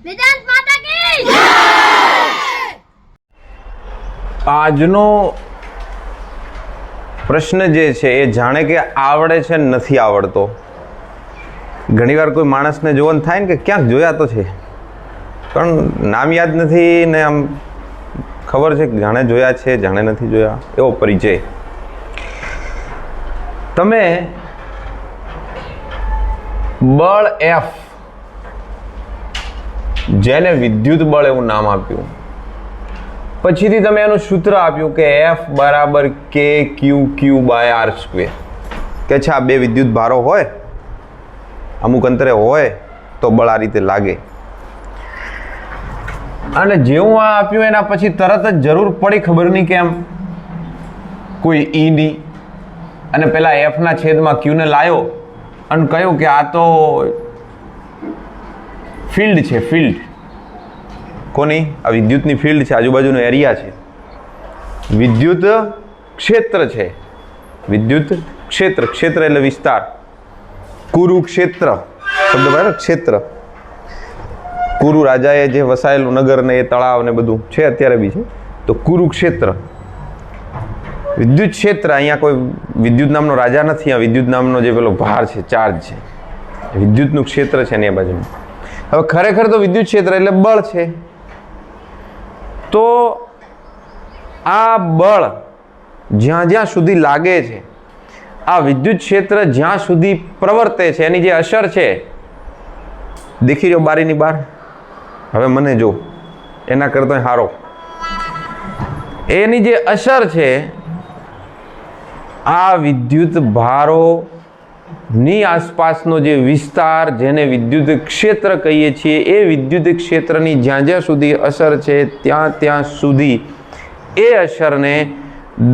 વેદાંત માતા કી જય। આજનો પ્રશ્ન જે છે એ જાણે કે આવડે છે નથી આવડતો। ઘણીવાર કોઈ માણસને જોવાનું થાય ને કે ક્યાંક જોયા તો છે પણ નામ યાદ નથી ને આમ ખબર છે કે જાણે જોયા છે જાણે નથી જોયા એવો પરિચય। તમે બળ એફ જેને વિદ્યુત બળ એવું નામ આપ્યું, પછીથી તમે એનું સૂત્ર આપ્યું કે એફ બરાબર કે ક્યુ બાય આર સ્ક્વેર, કે છે આ બે વિદ્યુત ભારો હોય અમુક અંતરે હોય તો બળ આ રીતે લાગે। અને જેવું આ આપ્યું એના પછી તરત જ જરૂર પડી ખબર નહીં કેમ કોઈ ઈની, અને પેલા એફના છેદમાં ક્યુને લાયો અને કહ્યું કે આ તો ફિલ્ડ છે, ફિલ્ડ કોની? આ વિદ્યુતની ફિલ્ડ છે, આજુબાજુનો એરિયા છે, વિદ્યુત ક્ષેત્ર છે, વિદ્યુત ક્ષેત્ર, ક્ષેત્ર એટલે વિસ્તાર, કુરુક્ષેત્ર શબ્દ બરાબર, ક્ષેત્ર, કુરુ રાજાએ જે વસાયેલું નગર ને એ તળાવ ને બધું છે અત્યારે બી છે, તો કુરુક્ષેત્ર વિદ્યુત ક્ષેત્ર। અહીંયા કોઈ વિદ્યુત નામનો રાજા નથી, આ વિદ્યુત નામનો જે પેલો ભાર છે, ચાર્જ છે, વિદ્યુતનું ક્ષેત્ર છે ને એ બાજુનું। હવે ખરેખર તો વિદ્યુત ક્ષેત્ર એટલે બળ છે, તો આ બળ જ્યાં જ્યાં સુધી લાગે છે, આ વિદ્યુત ક્ષેત્ર જ્યાં સુધી પ્રવર્તે છે એની જે અસર છે, દેખી રહ્યો બારીની બહાર, હવે મને જો એના કરતો હારો, એની જે અસર છે આ વિદ્યુત ભારોની આસપાસનો જે વિસ્તાર જેને વિદ્યુત ક્ષેત્ર કહીએ છીએ, એ વિદ્યુત ક્ષેત્રની જ્યાં જ્યાં સુધી અસર છે ત્યાં ત્યાં સુધી એ અસરને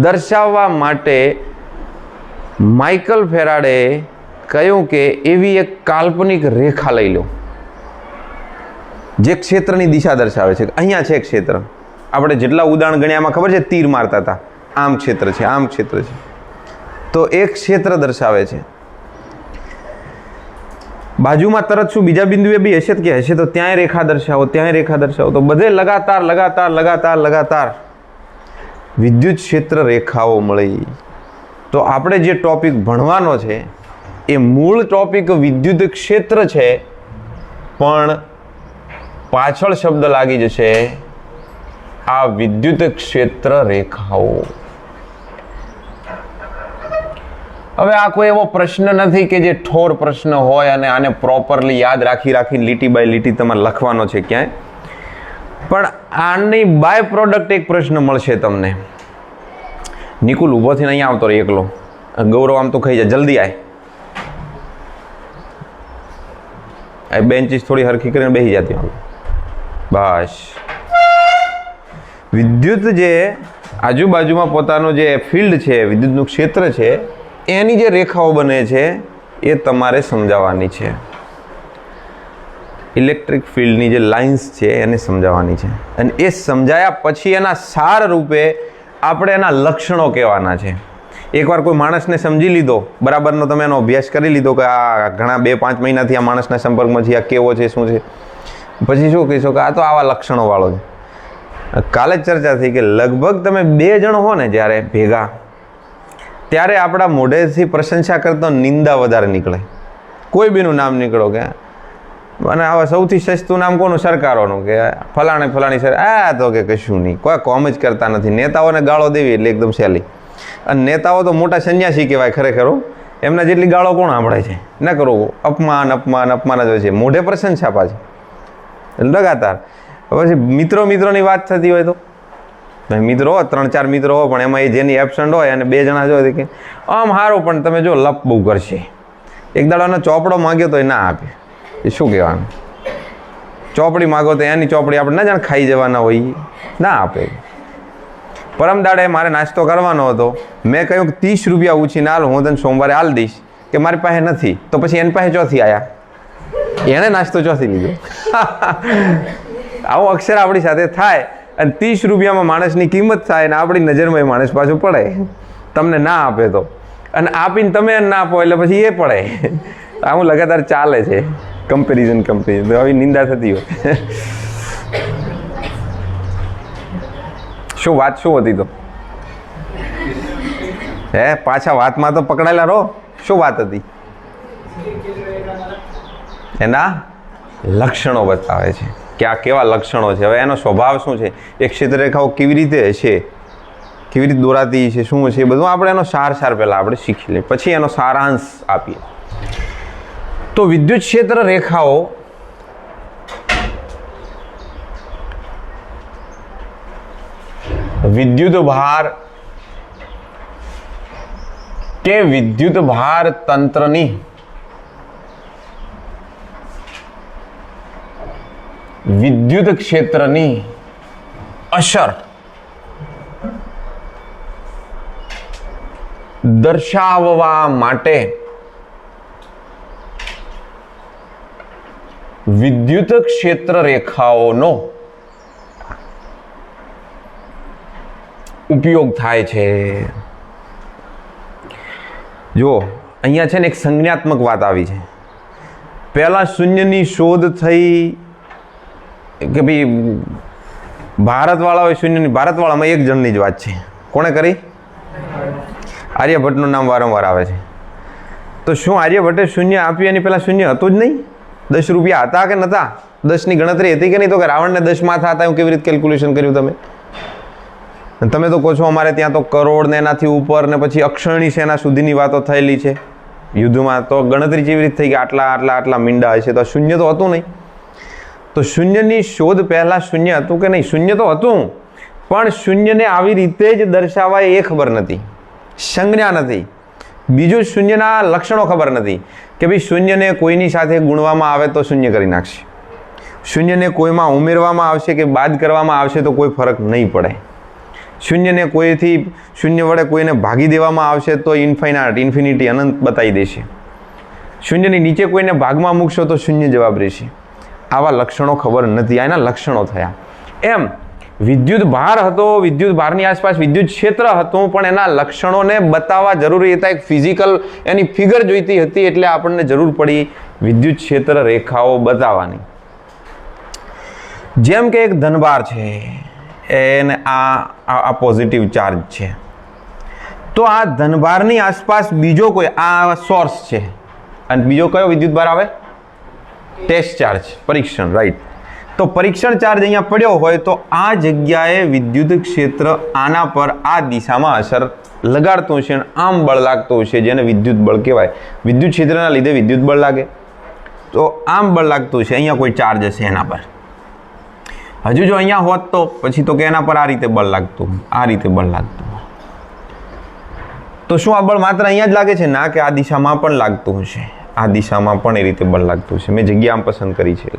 દર્શાવવા માટે માઇકલ ફેરાડે કહ્યું કે એવી એક કાલ્પનિક રેખા લઈ લો જે ક્ષેત્રની દિશા દર્શાવે છે। અહીંયા છે ક્ષેત્ર, આપણે જેટલા ઉદાહરણ ગણ્યામાં ખબર છે તીર મારતા હતા, આમ ક્ષેત્ર છે, આમ ક્ષેત્ર છે, તો એક ક્ષેત્ર દર્શાવે છે। બાજુમાં તરત શું બીજા બિંદુએ બી હશે કે હશે, તો ત્યાંય રેખા દર્શાવો, ત્યાંય રેખા દર્શાવો, તો બધે લગાતાર લગાતાર લગાતાર લગાતાર વિદ્યુત ક્ષેત્ર રેખાઓ મળી। તો આપણે જે ટોપિક ભણવાનો છે એ મૂળ ટોપિક વિદ્યુત ક્ષેત્ર છે, પણ પાછળ શબ્દ લાગી જશે આ વિદ્યુત ક્ષેત્ર રેખાઓ। હવે આ કોઈ એવો પ્રશ્ન નથી કે જે ઠોર પ્રશ્ન હોય અને આને પ્રોપરલી યાદ રાખી લીટી બાય લીટી તમારે લખવાનો છે ક્યાંય, પણ આની બાય પ્રોડક્ટ એક પ્રશ્ન મળશે તમને। નિકુલ ઊભો થઈને અહીંયા આવતો રહે એકલો, ગૌરવ આમ તો ખાઈ જાય, જલ્દી આય, બેન્ચીસ થોડી હરખી કરીને બેસી જતી બસ। વિદ્યુત જે આજુબાજુમાં પોતાનું જે ફિલ્ડ છે, વિદ્યુતનું ક્ષેત્ર છે, એની જે રેખાઓ બને છે એ તમારે સમજાવવાની છે। ઇલેક્ટ્રિક ફિલ્ડની જે લાઇન્સ છે એને સમજાવવાની છે, અને એ સમજાયા પછી એના સાર રૂપે આપણે એના લક્ષણો કહેવાના છે। એકવાર કોઈ માણસને સમજી લીધો, બરાબરનો તમે એનો અભ્યાસ કરી લીધો કે આ ઘણા 2-5 મહિનાથી આ માણસના સંપર્કમાં છે, આ કેવો છે, શું છે, પછી શું કહીશો કે આ તો આવા લક્ષણોવાળો છે। કાલે જ ચર્ચા થઈ કે લગભગ તમે 2 જણ હો ને જ્યારે ભેગા, ત્યારે આપણા મોઢેથી પ્રશંસા કરતો નિંદા વધારે નીકળે। કોઈ બીનું નામ નીકળો કે અને આવા સૌથી સસ્તું નામ કોનું? સરકારોનું, કે ફલાણે ફલાણી સર, આ તો કે કશું નહીં, કોઈ કોમ જ કરતા નથી। નેતાઓને ગાળો દેવી એટલે એકદમ સહેલી, અને નેતાઓ તો મોટા સંન્યાસી કહેવાય ખરેખર, એમના જેટલી ગાળો કોણ સાંભળે છે? ના કરો, અપમાન અપમાન અપમાન જ હોય છે, મોઢે પ્રશંસા પાછી લગાતાર। પછી મિત્રોની વાત થતી હોય તો મિત્રો 3-4 મિત્રો હોય, પણ એમાં એ જેની એબસન્ટ હોય અને 2 જણા જોઈએ કે આમ સારું, પણ તમે જો લપ બહુ કરશે, એક દાડાનો ચોપડો માગ્યો તો એ ના આપે, એ શું કહેવાનું? ચોપડી માગો તો એની ચોપડી આપણે ના જાણે ખાઈ જવાના હોય, ના આપે। પરમ દાડે મારે નાસ્તો કરવાનો હતો, મેં કહ્યું કે 30 રૂપિયા ઉછીને હાલ, હું તને સોમવારે હાલ દઈશ, કે મારી પાસે નથી, તો પછી એની પાસે ચોથી આવ્યા, એણે નાસ્તો ચોથી લીધો। આવો અક્ષર આપણી સાથે થાય, અને 30 રૂપિયામાં માણસની કિંમત થાય, અને આપણી નજરમાં એ માણસ પાછું પડે, તમને ના આપે તો, અને આપીને તમે ના આપો એટલે પછી એ પડે। આવું લગાતાર ચાલે છે। કમ્પેરિઝન આવી નિંદા થતી હોય. શું વાત શું હતી? તો પાછા વાતમાં તો પકડાયેલા રહો. શું વાત હતી? એના લક્ષણો બતાવે છે કે આ કેવા લક્ષણો છે. હવે એનો સ્વભાવ શું છે, એક ક્ષેત્રરેખાઓ કેવી રીતે હશે, કેવી રીતે દોરાતી છે, શું છે, એ બધું આપણે એનો સાર પહેલાં આપણે શીખી લઈએ, પછી એનો સારાંશ આપીએ. તો વિદ્યુત ક્ષેત્ર રેખાઓ વિદ્યુત ભાર કે વિદ્યુત ભાર તંત્રની વિદ્યુત ક્ષેત્રની અસર દર્શાવવા માટે વિદ્યુત ક્ષેત્ર રેખાઓનો ઉપયોગ થાય છે. જો અહીંયા છે ને એક સંજ્ઞાત્મક વાત આવી છે. પહેલા શૂન્યની શોધ થઈ કે ભાઈ ભારતવાળા હોય શૂન્યની, ભારતવાળામાં એક જણની જ વાત છે. કોણે કરી? આર્યભટ્ટનું નામ વારંવાર આવે છે. તો શું આર્યભટ્ટે શૂન્ય આપ્યું એની પહેલાં શૂન્ય હતું જ નહીં? 10 રૂપિયા હતા કે નહોતા? 10ની ગણતરી હતી કે નહીં? તો કે રાવણને 10 માથા હતા, એવું કેવી રીતે કેલ્ક્યુલેશન કર્યું તમે? તમે તો કહો છો અમારે ત્યાં તો કરોડ ને એનાથી ઉપર ને પછી અક્ષરણી સેના સુધીની વાતો થયેલી છે યુદ્ધમાં. તો ગણતરી કેવી રીતે થઈ કે આટલા આટલા આટલા મીંડા હશે? તો શૂન્ય તો હતું નહીં. તો શૂન્યની શોધ પહેલાં શૂન્ય હતું કે નહીં? શૂન્ય તો હતું, પણ શૂન્યને આવી રીતે જ દર્શાવાય એ ખબર નથી, સંજ્ઞા નથી. બીજું શૂન્યના લક્ષણો ખબર નથી કે ભાઈ શૂન્યને કોઈની સાથે ગુણવામાં આવે તો શૂન્ય કરી નાખશે, શૂન્યને કોઈમાં ઉમેરવામાં આવશે કે બાદ કરવામાં આવશે તો કોઈ ફરક નહીં પડે, શૂન્યને કોઈથી શૂન્ય વડે કોઈને ભાગી દેવામાં આવશે તો ઇન્ફિનિટી અનંત બતાવી દેશે, શૂન્યની નીચે કોઈને ભાગમાં મૂકશો તો શૂન્ય જવાબ રહેશે. આવા લક્ષણો ખબર નથી, આના લક્ષણો થયા. એમ વિદ્યુત ભાર હતો, વિદ્યુત ભારની આસપાસ વિદ્યુત ક્ષેત્ર હતું, પણ એના લક્ષણોને બતાવવા જરૂરી હતા, એક ફિઝિકલ એની ફિગર જોઈતી હતી, એટલે આપણને જરૂર પડી વિદ્યુત ક્ષેત્ર રેખાઓ બતાવવાની. જેમ કે એક ધનભાર છે એને આ પોઝિટિવ ચાર્જ છે, તો આ ધનભારની આસપાસ બીજો કોઈ આ સોર્સ છે, અને બીજો કયો વિદ્યુત ભાર આવે? ટેસ્ટ ચાર્જ, પરીક્ષણ, રાઈટ. તો પરીક્ષણ ચાર્જ અહીંયા પડ્યો હોય તો આ જગ્યાએ વિદ્યુત ક્ષેત્ર આના પર આ દિશામાં અસર લગાડતું હશે, આમ બળ લાગતું હશે, જેને વિદ્યુત બળ કહેવાય. વિદ્યુત ક્ષેત્રના લીધે વિદ્યુત બળ લાગે, તો આમ બળ લાગતું હશે, અહીંયા કોઈ ચાર્જ હશે એના પર. હજુ જો અહીંયા હોત તો પછી તો કે એના પર આ રીતે બળ લાગતું, આ રીતે બળ લાગતું. તો શું આ બળ માત્ર અહીંયા જ લાગે છે? ના, કે આ દિશામાં પણ લાગતું હશે, આ દિશામાં પણ એ રીતે બળ લાગતું હશે. મેં જગ્યા આમ પસંદ કરી છે.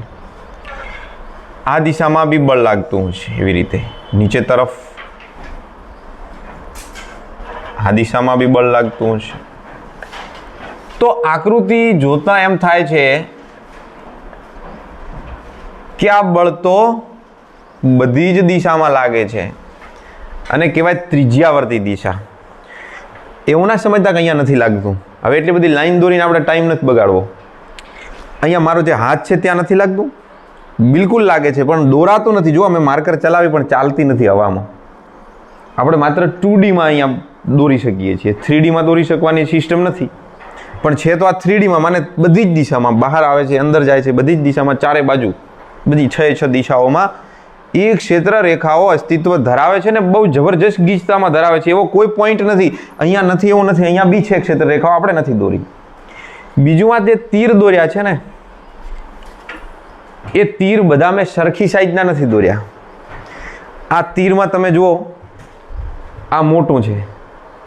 આ દિશામાં બી બળ લાગતું હશે એવી રીતે, નીચે તરફ આ દિશામાં બી બળ લાગતું હશે. તો આકૃતિ જોતા એમ થાય છે કે આ બળ તો બધી જ દિશામાં લાગે છે અને કહેવાય ત્રિજ્યાવર્તી દિશા. એવું ના સમજતા કે અહીંયા નથી લાગતું. હવે એટલી બધી લાઈન દોરીને આપણે ટાઈમ નથી બગાડવો. અહીંયા મારો જે હાથ છે ત્યાં નથી લાગતું? બિલકુલ લાગે છે, પણ દોરાતું નથી. જો અમે માર્કર ચલાવી પણ ચાલતી નથી હવામાં. આપણે માત્ર 2Dમાં અહીંયા દોરી શકીએ છીએ, 3Dમાં દોરી શકવાની સિસ્ટમ નથી. પણ છે તો આ 3Dમાં, મને બધી જ દિશામાં બહાર આવે છે, અંદર જાય છે, બધી જ દિશામાં, ચારે બાજુ બધી 6 દિશાઓમાં એ ક્ષેત્ર રેખાઓ અસ્તિત્વ ધરાવે છે ને બહુ જબરજસ્ત ગીચતામાં ધરાવે છે. એવો કોઈ પોઈન્ટ નથી અહીંયા નથી, એવું નથી, અહીંયા બી છે ક્ષેત્ર રેખાઓ, આપણે નથી દોરી. બીજું આ જે તીર દોર્યા છે ને, એ તીર બધા મેં સરખી સાઈઝના નથી દોર્યા. આ તીરમાં તમે જુઓ, આ મોટું છે,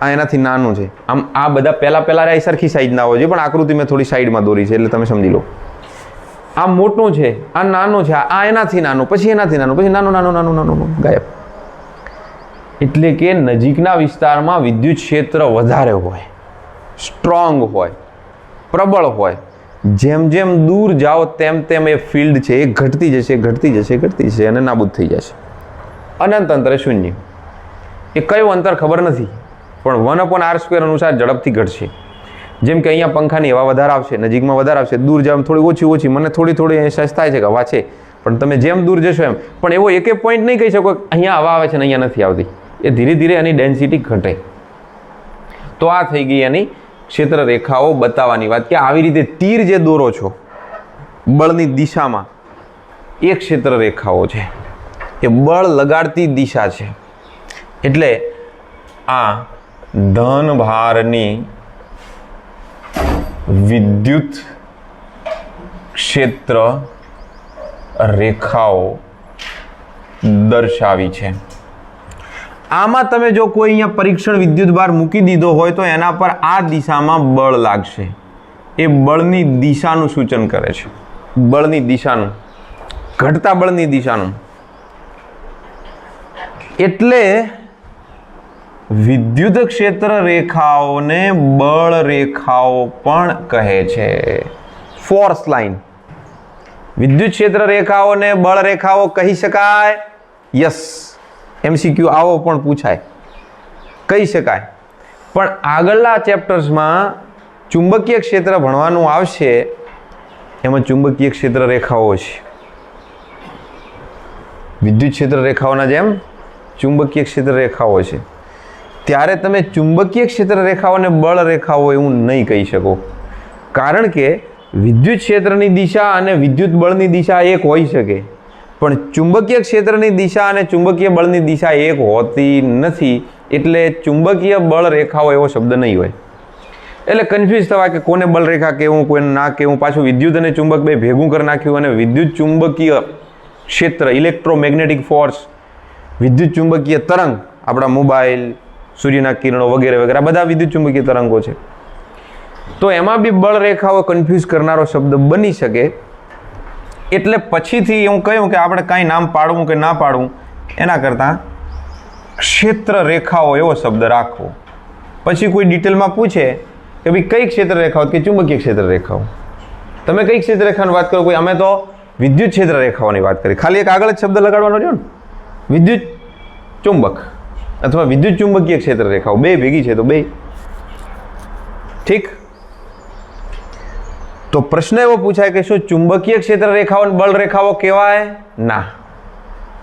આ એનાથી નાનું છે. આમ આ બધા પહેલા સરખી સાઈઝના હોય છે, પણ આકૃતિ મેં થોડી સાઈડમાં દોરી છે એટલે તમે સમજી લો. આ મોટું છે, આ નાનું છે, આ એનાથી નાનું, પછી એનાથી નાનું, પછી નાનું ગાયબ. એટલે કે નજીકના વિસ્તારમાં વિદ્યુત ક્ષેત્ર વધારે હોય, સ્ટ્રોંગ હોય, પ્રબળ હોય. જેમ જેમ દૂર જાઓ તેમ તેમ એ ફિલ્ડ છે એ ઘટતી જશે અને નાબૂદ થઈ જશે. અનંત અંતરે શૂન્ય. એ કયું અંતર ખબર નથી, પણ 1/r² અનુસાર ઝડપથી ઘટશે. જેમ કે અહીંયા પંખાની હવા વધારે આવશે, નજીકમાં વધારે આવશે, દૂર જવામાં થોડી ઓછી, મને થોડી અહેસાસ થાય છે કે હવા છે, પણ તમે જેમ દૂર જશો એમ. પણ એવો એકે પોઈન્ટ નહીં કહી શકો અહીંયા હવા આવે છે ને અહીંયા નથી આવતી. એ ધીરે ધીરે એની ડેન્સિટી ઘટે. તો આ થઈ ગઈ એની ક્ષેત્ર રેખાઓ બતાવવાની વાત, કે આવી રીતે તીર જે દોરો છો બળની દિશામાં, એ ક્ષેત્ર રેખાઓ છે, એ બળ લગાડતી દિશા છે. એટલે આ ધન ભારની વિદ્યુત ક્ષેત્ર રેખાઓ દર્શાવી છે. આમાં તમે જો કોઈ અહીંયા પરીક્ષણ વિદ્યુત ભાર મૂકી દીધો હોય તો એના પર આ દિશામાં બળ લાગશે. એ બળની દિશાનું સૂચન કરે છે, બળની દિશાનું, ઘટતા બળની દિશાનું. એટલે વિદ્યુત ક્ષેત્ર રેખાઓને બળ રેખાઓ પણ કહે છે. Force line. વિદ્યુત ક્ષેત્ર રેખાઓને બળ રેખાઓ કહી શકાય? યસ. MCQ આવો પણ પૂછાય, કહી શકાય. પણ આગળના ચેપ્ટર્સમાં ચુંબકીય ક્ષેત્ર ભણવાનું આવશે, એમાં ચુંબકીય ક્ષેત્ર રેખાઓ છે. વિદ્યુત ક્ષેત્ર રેખાઓના જેમ ચુંબકીય ક્ષેત્ર રેખાઓ છે. ત્યારે તમે ચુંબકીય ક્ષેત્ર રેખાઓને બળ રેખાઓ એવું નહીં કહી શકો, કારણ કે વિદ્યુત ક્ષેત્રની દિશા અને વિદ્યુત બળની દિશા એક હોઈ શકે, પણ ચુંબકીય ક્ષેત્રની દિશા અને ચુંબકીય બળની દિશા એક હોતી નથી. એટલે ચુંબકીય બળ રેખાઓ એવો શબ્દ નહીં હોય. એટલે કન્ફ્યુઝ થવાય કે કોને બળ રેખા કહેવું, કોઈને ના કહેવું. પાછું વિદ્યુત અને ચુંબક બે ભેગું કરી નાખ્યું અને વિદ્યુત ચુંબકીય ક્ષેત્ર, ઇલેક્ટ્રોમેગ્નેટિક ફોર્સ, વિદ્યુત ચુંબકીય તરંગ, આપણા મોબાઈલ, સૂર્યના કિરણો વગેરે વગેરે બધા વિદ્યુત ચુંબકીય તરંગો છે. તો એમાં બી બળ રેખાઓ કન્ફ્યુઝ કરનારો શબ્દ બની શકે. એટલે પછીથી હું કહ્યું કે આપણે કાંઈ નામ પાડવું કે ના પાડવું એના કરતાં ક્ષેત્ર રેખાઓ એવો શબ્દ રાખવો. પછી કોઈ ડિટેલમાં પૂછે કે ભાઈ કઈ ક્ષેત્ર રેખાઓ, કે ચુંબકીય ક્ષેત્ર રેખાઓ. તમે કઈ ક્ષેત્ર રેખાની વાત કરો? કોઈ અમે તો વિદ્યુત ક્ષેત્ર રેખાઓની વાત કરી. ખાલી એક આગળ જ શબ્દ લગાડવાનો રહ્યો ને, વિદ્યુત ચુંબક અથવા વિદ્યુત ચુંબકીય ક્ષેત્ર રેખાઓ, બે ભેગી છે તો બે. ઠીક. તો પ્રશ્ન એવો પૂછાય કે શું ચુંબકીય ક્ષેત્ર રેખાઓને બળ રેખાઓ કહેવાય? ના,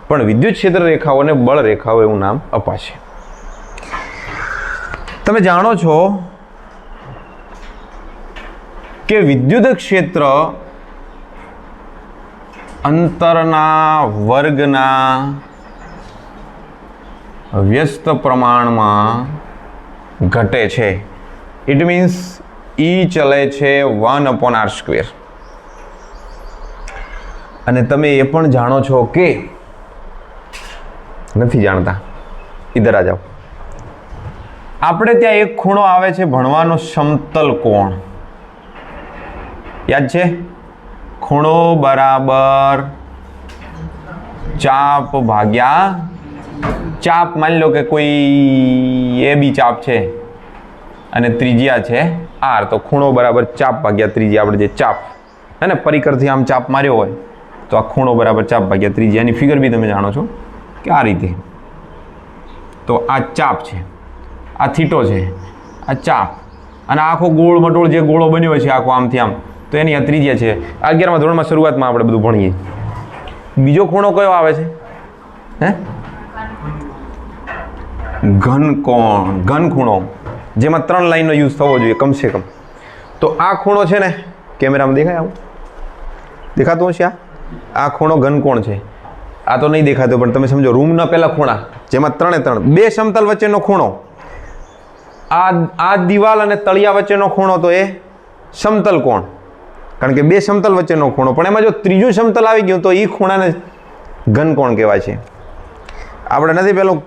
પણ વિદ્યુત ક્ષેત્ર રેખાઓને બળ રેખાઓ એવું નામ અપાશે. તમે જાણો છો કે વિદ્યુત ક્ષેત્ર અંતરના વર્ગના વ્યસ્ત પ્રમાણમાં ઘટે છે. ઇટ મીન્સ E ચલે છે 1/r². અને તમે એ પણ જાણો છો કે નથી જાણતા, ઇધર આ જાઓ. આપણે ત્યાં એક ખૂણો આવે છે ભણવાનો, સમતલ કોણ. યાદ છે? ખૂણો બરાબર ચાપ ભાગ્યા ચાપ. માની લો કે કોઈ AB ચાપ છે અને ત્રિજ્યા છે R, તો ખૂણો બરાબર ચાપ ભાગ્યા ત્રિજ્યા. આપણે જે ચાપ હે ને પરિકરથી આમ ચાપ માર્યો હોય તો આ ખૂણો બરાબર ચાપ ભાગ્યા ત્રિજ્યા. એની ફિગર બી તમે જાણો છો કે આ રીતે. તો આ ચાપ છે, આ થીટો છે, આ ચાપ, અને આખો ગોળ મટોળ જે ગોળો બન્યો હોય છે આખો આમથી આમ, તો એની આ ત્રિજ્યા છે. 11મા ધોરણમાં શરૂઆતમાં આપણે બધું ભણીએ. બીજો ખૂણો કયો આવે છે? હે, ઘન કોણ, ઘન ખૂણો, જેમાં 3 લાઈનનો યુઝ થવો જોઈએ કમસે કમ. તો આ ખૂણો છે ને, કેમેરામાં દેખાય આવું? દેખાતું હશે? આ ખૂણો ઘન કોણ છે. આ તો નહીં દેખાતો, પણ તમે સમજો રૂમના પહેલા ખૂણા, જેમાં 3 બે સમતલ વચ્ચેનો ખૂણો. આ દિવાલ અને તળિયા વચ્ચેનો ખૂણો તો એ સમતલ કોણ, કારણ કે બે સમતલ વચ્ચેનો ખૂણો. પણ એમાં જો ત્રીજું સમતલ આવી ગયું તો એ ખૂણાને ઘન કોણ કહેવાય છે. આપણે નથી પેલું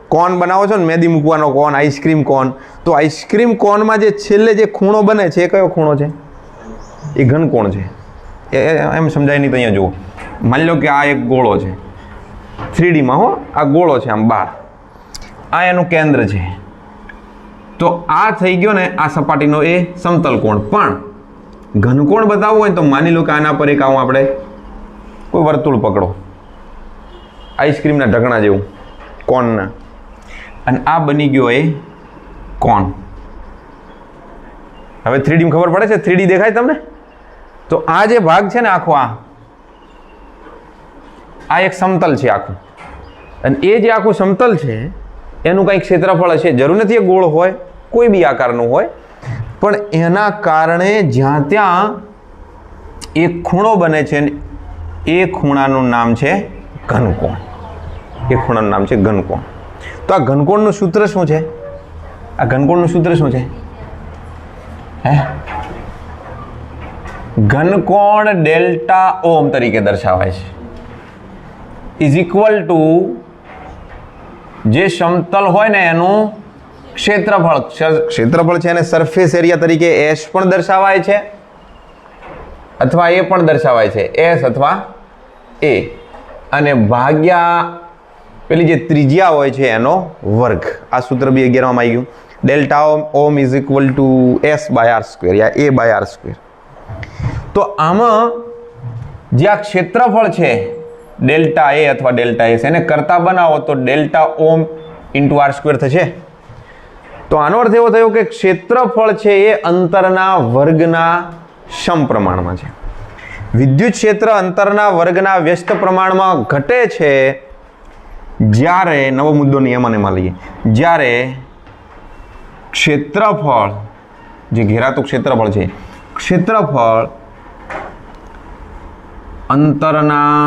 કોન બનાવો છો ને, મેદી મૂકવાનો કોન, આઈસ્ક્રીમ કોન, તો આઈસ્ક્રીમ કોનમાં જે છેલ્લે જે ખૂણો બને છે એ કયો ખૂણો છે? એ ઘન કોણ છે. એમ સમજાય નહીં તો અહીંયા જુઓ. માની લો કે આ એક ગોળો છે 3Dમાં, હો, આ ગોળો છે આમ બહાર, આ એનું કેન્દ્ર છે. તો આ થઈ ગયો ને આ સપાટીનો એ સમતલ કોણ. પણ ઘનકોણ બતાવવો હોય તો માની લો કે આના પર એક આવું આપણે કોઈ વર્તુળ પકડો, આઈસ્ક્રીમના ઢગણા જેવું કોનના, અને આ બની ગયો એ કોન. હવે 3D ખબર પડે છે? 3D દેખાય તમને? તો આ જે ભાગ છે ને આખો આ એક સમતલ છે આખું, અને એ જે આખું સમતલ છે એનું કંઈક ક્ષેત્રફળ હશે. જરૂર નથી એ ગોળ હોય, કોઈ બી આકારનું હોય, પણ એના કારણે જ્યાં ત્યાં એક ખૂણો બને છે ને એ ખૂણાનું નામ છે ઘનકોણ. એ ખૂણાનું નામ છે ઘનકોણ. તો આ ઘનકોણનું સૂત્ર શું છે? આ ઘનકોણનું સૂત્ર શું છે? ઘનકોણ ડેલ્ટા ઓમ તરીકે દર્શાવાય છે. ઇઝ ઇક્વલ ટુ જે સમતલ હોય ને એનું ક્ષેત્રફળ. ક્ષેત્રફળ છે એને સરફેસ એરિયા તરીકે એસ પણ દર્શાવાય છે, અથવા એ પણ દર્શાવાય છે, એસ અથવા એ, અને ભાગ્યા પેલી જે ત્રિજ્યા હોય છે એનો વર્ગ. આ સૂત્ર બી 11માં આવી ગયું. Delta ohm is equal to S by R square યા એ બાય આર સ્ક્વેર. તો આમાં જે આ ક્ષેત્રફળ છે ડેલ્ટા એ અથવા ડેલ્ટા એસ, એને કરતા બનાવો તો ડેલ્ટા ઓમ ઇન્ટુ આર સ્ક્વેર થશે. તો આનો અર્થ એવો થયો કે ક્ષેત્રફળ છે એ અંતરના વર્ગના સમપ્રમાણમાં છે. વિદ્યુત ક્ષેત્ર અંતરના વર્ગના વ્યસ્ત પ્રમાણમાં ઘટે છે જ્યારે, નવો મુદ્દો નિયમ અને એમાં લઈએ, જ્યારે ક્ષેત્રફળ, જે ઘેરાતું ક્ષેત્રફળ છે, ક્ષેત્રફળ અંતરના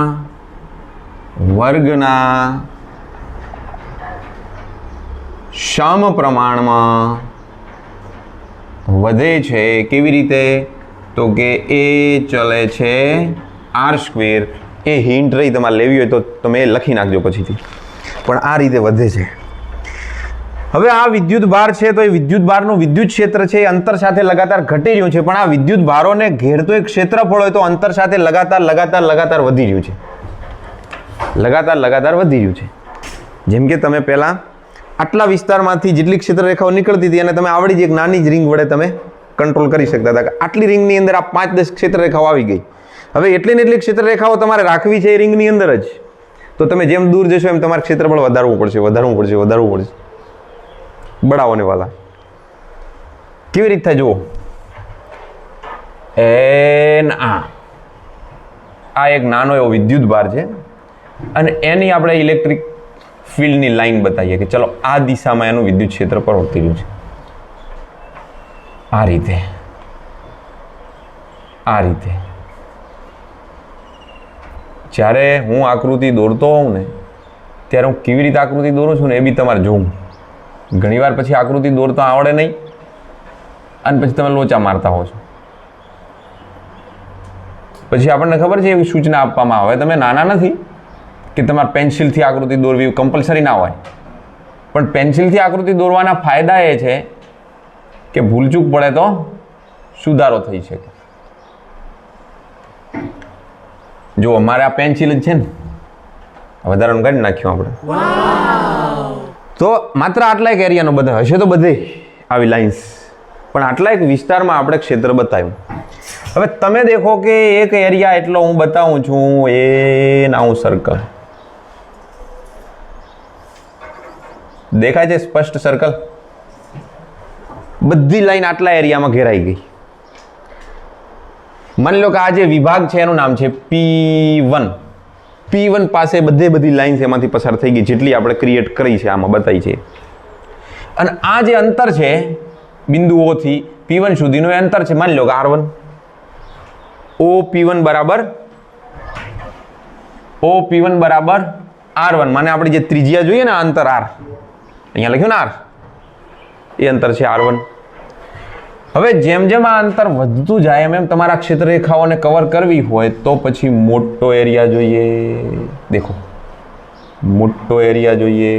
વર્ગના સમપ્રમાણમાં વધે છે. કેવી રીતે? તો કે એ ચલે છે આર સ્ક્વેર. એ હિન્ટ રહી, તમારે લેવી હોય તો તમે લખી નાખજો પછીથી, પણ આ રીતે વધે છે. હવે આ વિદ્યુત ભાર છે તો એ વિદ્યુત ભારનું વિદ્યુત ક્ષેત્ર છે એ અંતર સાથે લગાતાર ઘટી રહ્યું છે, પણ આ વિદ્યુત ભારોને ઘેરતો એક ક્ષેત્રફળ હોય તો અંતર સાથે લગાતાર વધી રહ્યું છે. લગાતાર વધી રહ્યું છે. જેમ કે તમે પહેલા આટલા વિસ્તારમાંથી જેટલી ક્ષેત્ર રેખાઓ નીકળતી હતી અને તમે આવડી જ એક નાની જ રિંગ વડે તમે કંટ્રોલ કરી શકતા હતા કે આટલી રિંગની અંદર આ 5-10 ક્ષેત્ર રેખાઓ આવી ગઈ. હવે એટલી ને એટલી ક્ષેત્ર રેખાઓ તમારે રાખવી છે એ રિંગની અંદર જ. તો તમે જેમ દૂર જશો એમ તમારે ક્ષેત્રફળ વધારવું પડશે. બડાવો ને વાલા. કેવી રીતે થાય જુઓ. આ એક નાનો એવો વિદ્યુત ભાર છે અને એની આપણે ઇલેક્ટ્રિક ફિલ્ડની લાઈન બતાવીએ કે ચલો આ દિશામાં એનું વિદ્યુત ક્ષેત્ર પ્રવર્તી રહ્યું છે. આ રીતે જ્યારે હું આકૃતિ દોરતો હોઉં ને ત્યારે હું કેવી રીતે આકૃતિ દોરું છું ને એ બી તમારે જોવું. ઘણીવાર પછી આકૃતિ દોરતા આવડે નહીં અને પછી તમે લોચા મારતા હો છો. પછી આપણને ખબર છે એવી સૂચના આપવામાં આવે, તમે નાના નથી કે તમારે પેન્સિલથી આકૃતિ દોરવી કમ્પલસરી ના હોય, પણ પેન્સિલથી આકૃતિ દોરવાના ફાયદા એ છે કે ભૂલચૂક પડે તો સુધારો થઈ શકે. જો અમારે આ પેન્સિલ જ છે ને, વધારાનું કાઢી નાખ્યું આપણે. તો માત્ર આટલા એક એરિયાનો બધા હશે તો બધે આવી લાઇન્સ, પણ આટલા એક વિસ્તારમાં આપણે ક્ષેત્ર બતાવ્યું. હવે તમે દેખો કે એક એરિયા એટલો હું બતાવું છું, એ નાનું સર્કલ દેખાય છે, સ્પષ્ટ સર્કલ. બધી લાઈન આટલા એરિયામાં ઘેરાઈ ગઈ. માની લો કે આ જે વિભાગ છે એનું નામ છે P1. P1 પાસે બધી લાઈન્સ એમાંથી પસાર થઈ ગઈ, જેટલી આપણે ક્રિએટ કરી છે આમાં બતાવી છે. અને આ જે અંતર છે બિંદુઓથી P1 સુધીનું અંતર છે, માની લો કે R1. OP1 બરાબર R1. માને આપણી જે ત્રિજ્યા જોઈએ ને અંતર R, અહીંયા લખ્યું ને R, એ અંતર છે R1. હવે જેમ જેમ આ અંતર વધતું જાય એમ તમારા ક્ષેત્ર રેખાઓને કવર કરવી હોય તો પછી મોટો એરિયા જોઈએ. દેખો, મોટો એરિયા જોઈએ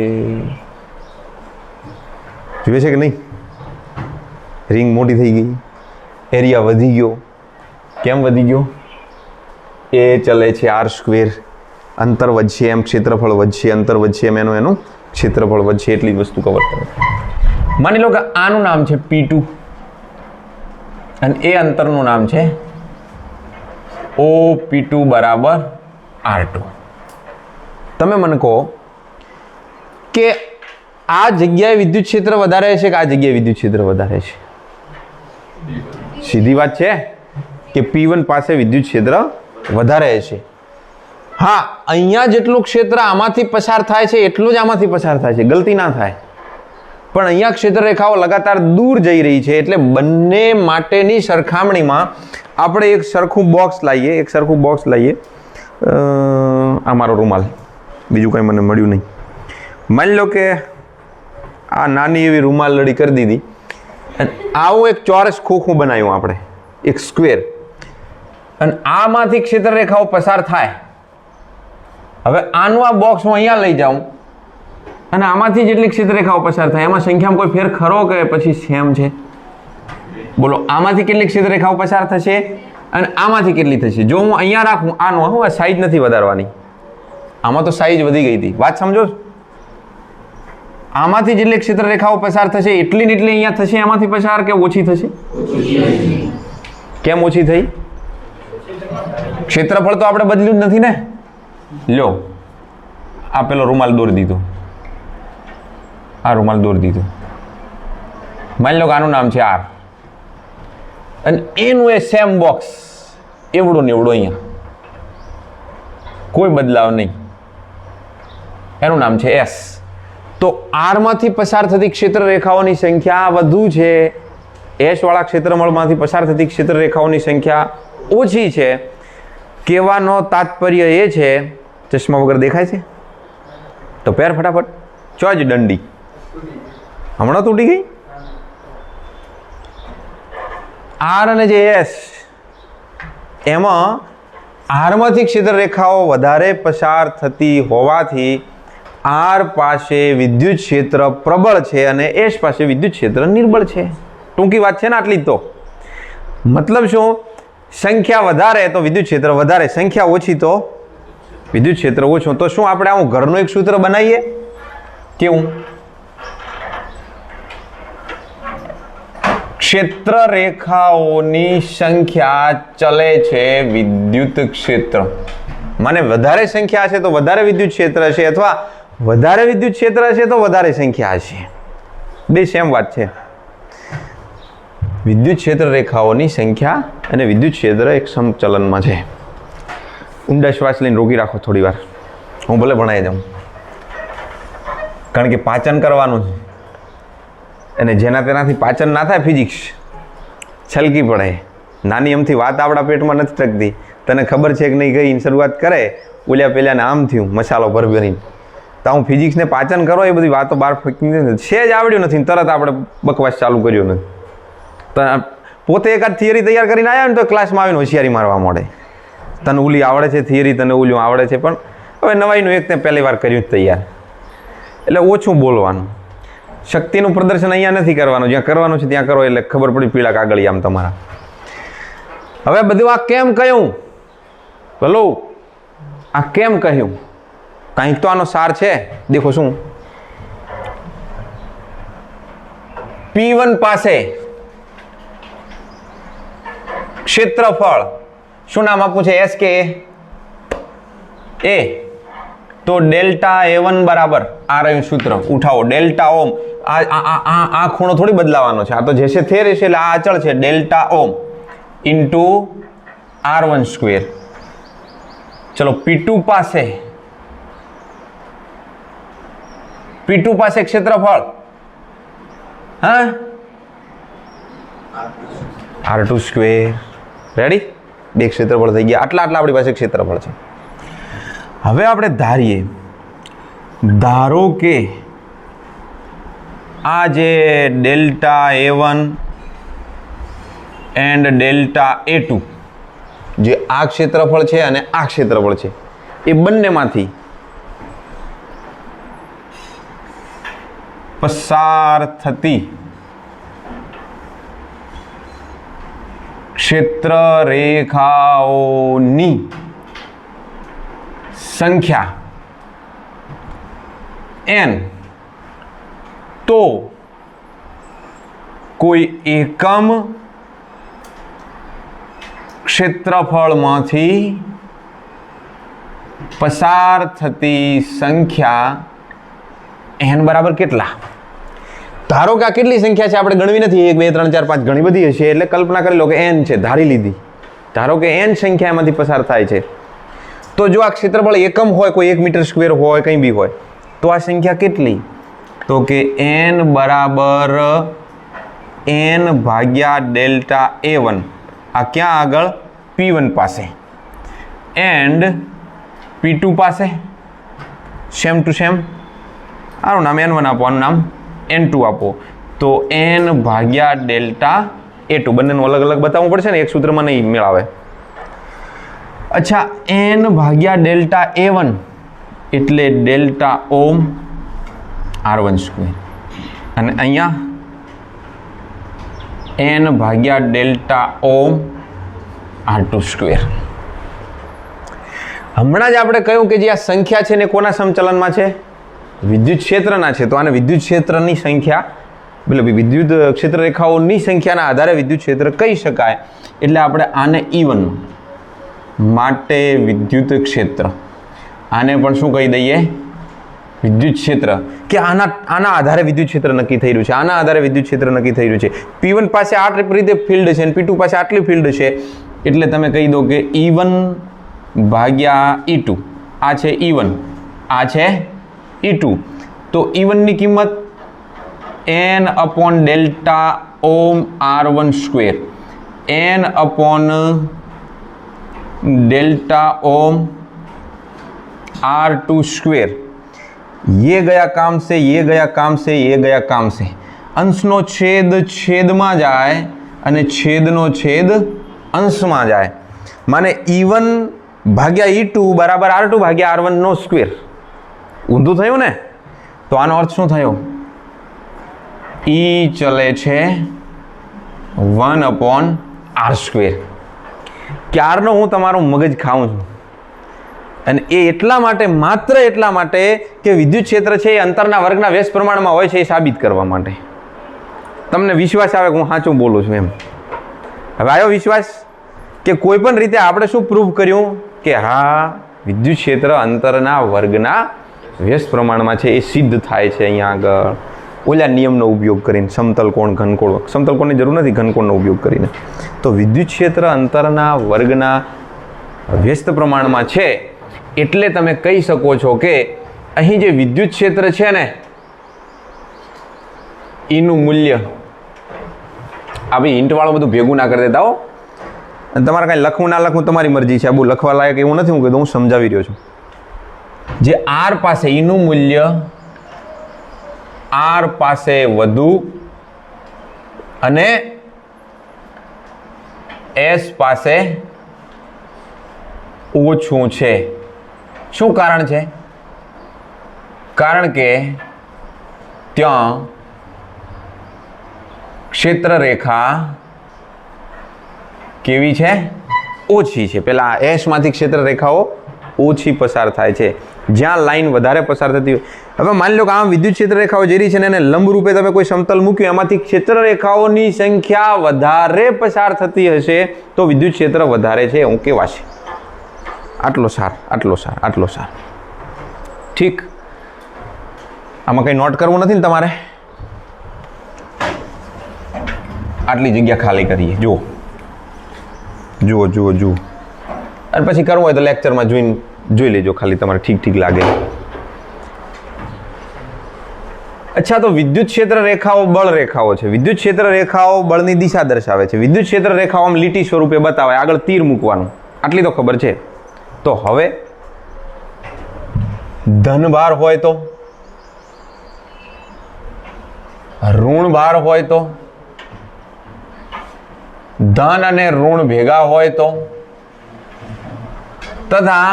છે કે નહીં? રિંગ મોટી થઈ ગઈ, એરિયા વધી ગયો. કેમ વધી ગયો? એ ચલે છે R². અંતર વધશે એમ ક્ષેત્રફળ વધશે, અંતર વધશે એમ એનું ક્ષેત્રફળ વધશે. એટલી જ વસ્તુ કવર કરે. માની લો કે આનું નામ છે P2 અને એ અંતરનું નામ છે OP2 બરાબર R2. તમે મને કહો કે આ જગ્યાએ વિદ્યુત ક્ષેત્ર વધારે છે કે આ જગ્યાએ વિદ્યુત ક્ષેત્ર વધારે છે? સીધી વાત છે કે P1 પાસે વિદ્યુત ક્ષેત્ર વધારે છે. હા, અહીંયા જેટલું ક્ષેત્ર આમાંથી પસાર થાય છે એટલું જ આમાંથી પસાર થાય છે, ગલતી ના થાય. પણ અહીંયા ક્ષેત્ર રેખાઓ લગાતાર દૂર જઈ રહી છે એટલે બંને માટેની સરખામણીમાં આપણે એક સરખું બોક્સ લાવીએ. આ મારો રૂમાલ, બીજું કંઈ મને મળ્યું નહીં. માની લો કે આ નાની એવી રૂમાલ લડી કરી દીધી અને આવું એક ચોરસ ખોખું બનાવ્યું આપણે, એક સ્ક્વેર, અને આમાંથી ક્ષેત્ર રેખાઓ પસાર થાય. હવે આનું આ બોક્સ હું અહીંયા લઈ જાઉં અને આમાંથી જેટલી ક્ષેત્ર રેખાઓ પસાર થાય એમાં સંખ્યામાં કોઈ ફેર ખરો કે પછી સેમ છે? બોલો, આમાંથી કેટલી ક્ષેત્ર રેખાઓ પસાર થશે અને આમાંથી કેટલી થશે? જો હું અહીંયા રાખું આનું, હું સાઈઝ નથી વધારવાની, આમાં તો સાઈઝ વધી ગઈ હતી, વાત સમજો? આમાંથી જેટલી ક્ષેત્ર રેખાઓ પસાર થશે એટલી ને એટલી અહીંયા થશે આમાંથી પસાર, કે ઓછી થશે? કેમ ઓછી થઈ? ક્ષેત્રફળ તો આપણે બદલ્યું જ નથી ને. લો, આ પેલો રૂમાલ દોરી દીધો, આ રૂમાલ દોરી દીધો. માની લો કે આનું નામ છે R અને એનું એ સેમ બોક્સ એવડું ને એવડું અહીંયા, કોઈ બદલાવ નહીં, એનું નામ છે S. તો R માંથી પસાર થતી ક્ષેત્ર રેખાઓની સંખ્યા વધુ છે, S વાળા ક્ષેત્રફળમાંથી પસાર થતી ક્ષેત્ર રેખાઓની સંખ્યા ઓછી છે. કહેવાનો તાત્પર્ય એ છે, ચશ્મા વગર દેખાય છે તો પેર ફટાફટ, ચોજ દંડી હમણાં તૂટી ગઈ. R અને જે S, એમાં R માંથી ક્ષેત્ર રેખાઓ વધારે પસાર થતી હોવાથી R પાસે વિદ્યુત ક્ષેત્ર પ્રબળ છે અને S પાસે વિદ્યુત ક્ષેત્ર નિર્બળ છે. ટૂંકી વાત છે ને આટલી. તો મતલબ શું? સંખ્યા વધારે તો વિદ્યુત ક્ષેત્ર વધારે, સંખ્યા ઓછી તો વિદ્યુત ક્ષેત્ર ઓછું. તો શું આપણે આવું ઘરનું એક સૂત્ર બનાવીએ? કેવું? ક્ષેત્ર રેખાઓની સંખ્યા ચલે છે વિદ્યુત ક્ષેત્ર. મને વધારે સંખ્યા હશે તો વધારે વિદ્યુત ક્ષેત્ર હશે, અથવા વધારે વિદ્યુત ક્ષેત્ર હશે તો વધારે સંખ્યા હશે. બે સેમ વાત છે. વિદ્યુત ક્ષેત્ર રેખાઓની સંખ્યા અને વિદ્યુત ક્ષેત્ર એક સમચલનમાં છે. ઊંડા શ્વાસ લઈને રોકી રાખો થોડી વાર, હું ભલે ભણાઈ જાઉં, કારણ કે પાચન કરવાનું છે અને જેના તેનાથી પાચન ના થાય ફિઝિક્સ છલકી પડે. નાની અમથી વાત આપણા પેટમાં નથી ટકતી, તને ખબર છે કે નહીં ગઈ શરૂઆત કરે ઓલ્યા પેલાને આમ થયું મસાલો ભરભરીને, તો હું ફિઝિક્સને પાચન કરો એ બધી વાતો બહાર ફેંકી નથી, છે જ આવડ્યું નથી, તરત આપણે બકવાસ ચાલુ કર્યો નથી. તો પોતે એકાદ થિયરી તૈયાર કરીને આવ્યા ને તો ક્લાસમાં આવીને હોશિયારી મારવા મળે, તને ઓલી આવડે છે થિયરી, તને ઓલું આવડે છે. પણ હવે નવાઈનું એક તે પહેલી વાર કર્યું જ તૈયાર, એટલે ઓછું બોલવાનું. શક્તિનું પ્રદર્શન અહીંયા નથી કરવાનું, જ્યાં કરવાનું છે ત્યાં કરો એટલે ખબર પડી પીળા કાગળિયા આમ તમારા. હવે બધું આ કેમ કહ્યું? ભલો આ કેમ કહ્યું? કંઈક તો આનો સાર છે. દેખો શું, P1 પાસે ક્ષેત્રફળ શું નામ આપવું છે? S કે A? તો ડેલ્ટા A1 બરાબર આ રહ્યું સૂત્ર, ઉઠાવો ડેલ્ટા ઓમ. આ ખૂણો થોડી બદલાવાનો છે, આ તો જે છે તે રહેશે, એટલે આ અચળ છે. ડેલ્ટા ઓમ ઇન્ટુ R1 સ્ક્વેર. ચલો P2 પાસે ક્ષેત્રફળ, હા, R2 સ્ક્વેર. રેડી? બે ક્ષેત્રફળ થઈ ગયા. આટલા આપણી પાસે ક્ષેત્રફળ છે. હવે આપણે ધારો કે આ જે delta A1 and delta A2 જે આ ક્ષેત્રફળ છે અને આ ક્ષેત્રફળ છે, એ બંનેમાંથી પસાર થતી ક્ષેત્ર રેખાઓની સંખ્યા n, તો કોઈ એકમ ક્ષેત્રફળમાંથી પસાર થતી સંખ્યા n બરાબર કેટલા? ધારો કે આ કેટલી સંખ્યા છે આપણે ગણવી નથી, 1 2 3 4 5 ઘણી બધી હશે, એટલે કલ્પના કરી લો કે n છે, ધારી લીધી. ધારો કે n સંખ્યા એમાંથી પસાર થાય છે, તો જો આ ક્ષેત્રફળ એકમ હોય, કોઈ 1 મીટર સ્ક્વેર હોય, કંઈ બી હોય, તો આ સંખ્યા કેટલી? તો કે n બરાબર n ભાગ્યા ડેલ્ટા a1, આ ક્યાં આગળ? p1 પાસે, એન્ડ p2 પાસે સેમ ટુ સેમ. આનું નામ n1 આપો, આનું નામ n2 આપો, તો n ભાગ્યા ડેલ્ટા a2. બંનેનું અલગ અલગ બતાવવું પડશે ને, એક સૂત્રમાં નહીં મેળાવે. અચ્છા, n ભાગ્યા ડેલ્ટા a1 એટલે ડેલ્ટા ઓમ r1 સ્ક્વેર, અને અહીંયા n ભાગ્યા ડેલ્ટા ઓમ r2 સ્ક્વેર. હમણાં જ આપણે કહ્યું કે જે આ સંખ્યા છે ને કોના સમચલનમાં છે? વિદ્યુત ક્ષેત્રના છે. તો આને વિદ્યુત ક્ષેત્રની સંખ્યા, એટલે વિદ્યુત ક્ષેત્ર રેખાઓની સંખ્યાના આધારે વિદ્યુત ક્ષેત્ર કહી શકાય. એટલે આપણે આને E1 માટે વિદ્યુત ક્ષેત્ર, આને પણ શું કહી દઈએ? વિદ્યુત ક્ષેત્ર. કે આના આધારે વિદ્યુત ક્ષેત્ર નક્કી થઈ રહ્યું છે, આના આધારે વિદ્યુત ક્ષેત્ર નક્કી થઈ રહ્યું છે. P1 પાસે આ રીતે ફિલ્ડ છે અને P2 પાસે આટલી ફિલ્ડ છે, એટલે તમે કહી દો કે E1 ભાગ્યા E2, આ છે E1, આ છે E2. તો E1 ની કિંમત n upon delta ohm r1 square, n upon delta ohm r2 square. ये गया काम से, ये गया काम से, ये गया काम से. अंशनो छेद छेदमां जाए અને છેદનો છેદ અંશમાં જાય. માને E1 ભાગ્યા E2 બરાબર R2 ભાગ્યા R1 નો સ્ક્વેર. ઊંધું થયું ને? તો આનો અર્થ શું થયો? E ચલે છે 1/r સ્ક્વેર. ક્યારનો હું તમારું મગજ ખાઉં છું, અને એ એટલા માટે, માત્ર એટલા માટે કે વિદ્યુત ક્ષેત્ર છે એ અંતરના વર્ગના વ્યસ્ત પ્રમાણમાં હોય છે, એ સાબિત કરવા માટે. તમને વિશ્વાસ આવે કે હું સાચું બોલું છું એમ? હવે આવ્યો વિશ્વાસ? કે કોઈ પણ રીતે આપણે શું પ્રૂવ કર્યું કે હા, વિદ્યુત ક્ષેત્ર અંતરના વર્ગના વ્યસ્ત પ્રમાણમાં છે, એ સિદ્ધ થાય છે અહીંયા આગળ ઓલા નિયમનો ઉપયોગ કરીને. સમતલ કોણ ઘનકોણ, સમતલ કોણની જરૂર નથી, ઘનકોણનો ઉપયોગ કરીને. તો વિદ્યુત ક્ષેત્ર અંતરના વર્ગના વ્યસ્ત પ્રમાણમાં છે, એટલે તમે કહી શકો છો કે અહીં જે વિદ્યુત ક્ષેત્ર છે ને, એનું મૂલ્ય, આ ભાઈ હિન્ટવાળું બધું ભેગું ના કરી દેતા હો. અને તમારે કાંઈ લખવું ના લખવું તમારી મરજી છે, આ બહુ લખવા લાયક એવું નથી. હું કીધું, હું સમજાવી રહ્યો છું. જે R પાસે, એનું મૂલ્ય R પાસે વધુ અને S પાસે ઓછું છે. શું કારણ છે? કારણ કે ત્યાં ક્ષેત્ર રેખા કેવી છે? ઓછી છે. પેલા S માંથી ક્ષેત્ર રેખાઓ ઓછી પસાર થાય છે, જ્યાં લાઈન વધારે પસાર થતી હોય. હવે માની લો કે આમ વિદ્યુત ક્ષેત્ર રેખાઓ જે રહી છે ને, એને લંબ રૂપે તમે કોઈ સમતલ મૂક્યું, એમાંથી ક્ષેત્ર રેખાઓની સંખ્યા વધારે પસાર થતી હશે તો વિદ્યુત ક્ષેત્ર વધારે છે એવું કહેવાશે. આટલો સાર, આટલો સાર, આટલો સાર. ઠીક? આમાં કંઈ નોટ કરવું નથી ને તમારે? આટલી જગ્યા ખાલી કરીએ. જુઓ જુઓ જુઓ જુઓ, અને પછી કરવું હોય તો લેક્ચરમાં જોઈ લેજો, ખાલી તમારે ઠીક ઠીક લાગે. અચ્છા, તો વિદ્યુત ક્ષેત્ર રેખાઓ બળ રેખાઓ છે. વિદ્યુત ક્ષેત્ર રેખાઓ બળની દિશા દર્શાવે છે. વિદ્યુત ક્ષેત્ર રેખાઓ આમ લીટી સ્વરૂપે બતાવે, આગળ તીર મૂકવાનું, આટલી તો ખબર છે. તો હવે ધન ભાર હોય તો, ઋણ ભાર હોય તો, ધન અને ઋણ ભેગા હોય તો, તથા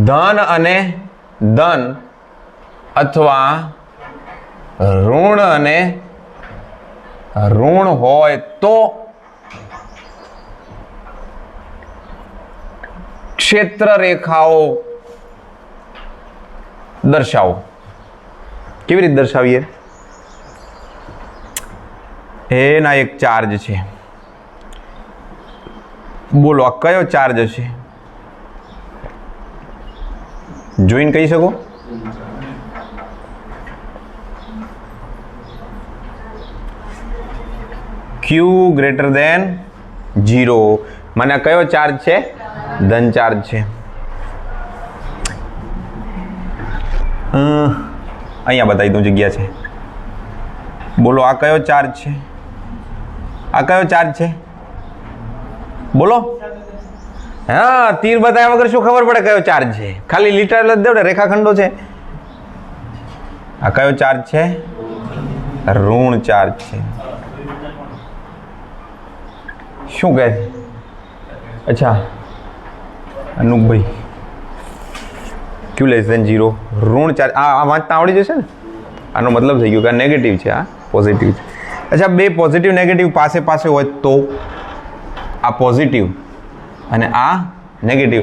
ધન અને ધન અથવા ઋણ અને ઋણ હોય તો ક્ષેત્ર રેખાઓ દર્શાવો. કેવી રીતે દર્શાવીએ? એના એક ચાર્જ છે. બોલો, આ કયો ચાર્જ છે? જોઈને કહી શકો? ક્યુ ગ્રેટર દેન 0. મને આ કયો ચાર્જ છે? ધન ચાર્જ છે. અહીંયા બતાવી દઉં જગ્યા છે. બોલો આ કયો ચાર્જ છે? આ કયો ચાર્જ છે? બોલો. હા, તીર બતાવ્યા વગર શું ખબર પડે કયો ચાર્જ છે? ખાલી લીટર જ દેવડે, રેખાખંડો છે. આ કયો ચાર્જ છે? ઋણ ચાર્જ છે. શું કહે? અચ્છા અનુપભાઈ, ક્યુ લેસ દેન 0, ઋણ ચાર્જ. આ વાંચતા આવડી જશે ને? આનો મતલબ થઈ ગયો કે આ નેગેટિવ છે, આ પોઝિટિવ છે. અચ્છા, બે પોઝિટિવ નેગેટિવ પાસે પાસે હોય તો આ પોઝિટિવ અને આ નેગેટિવ.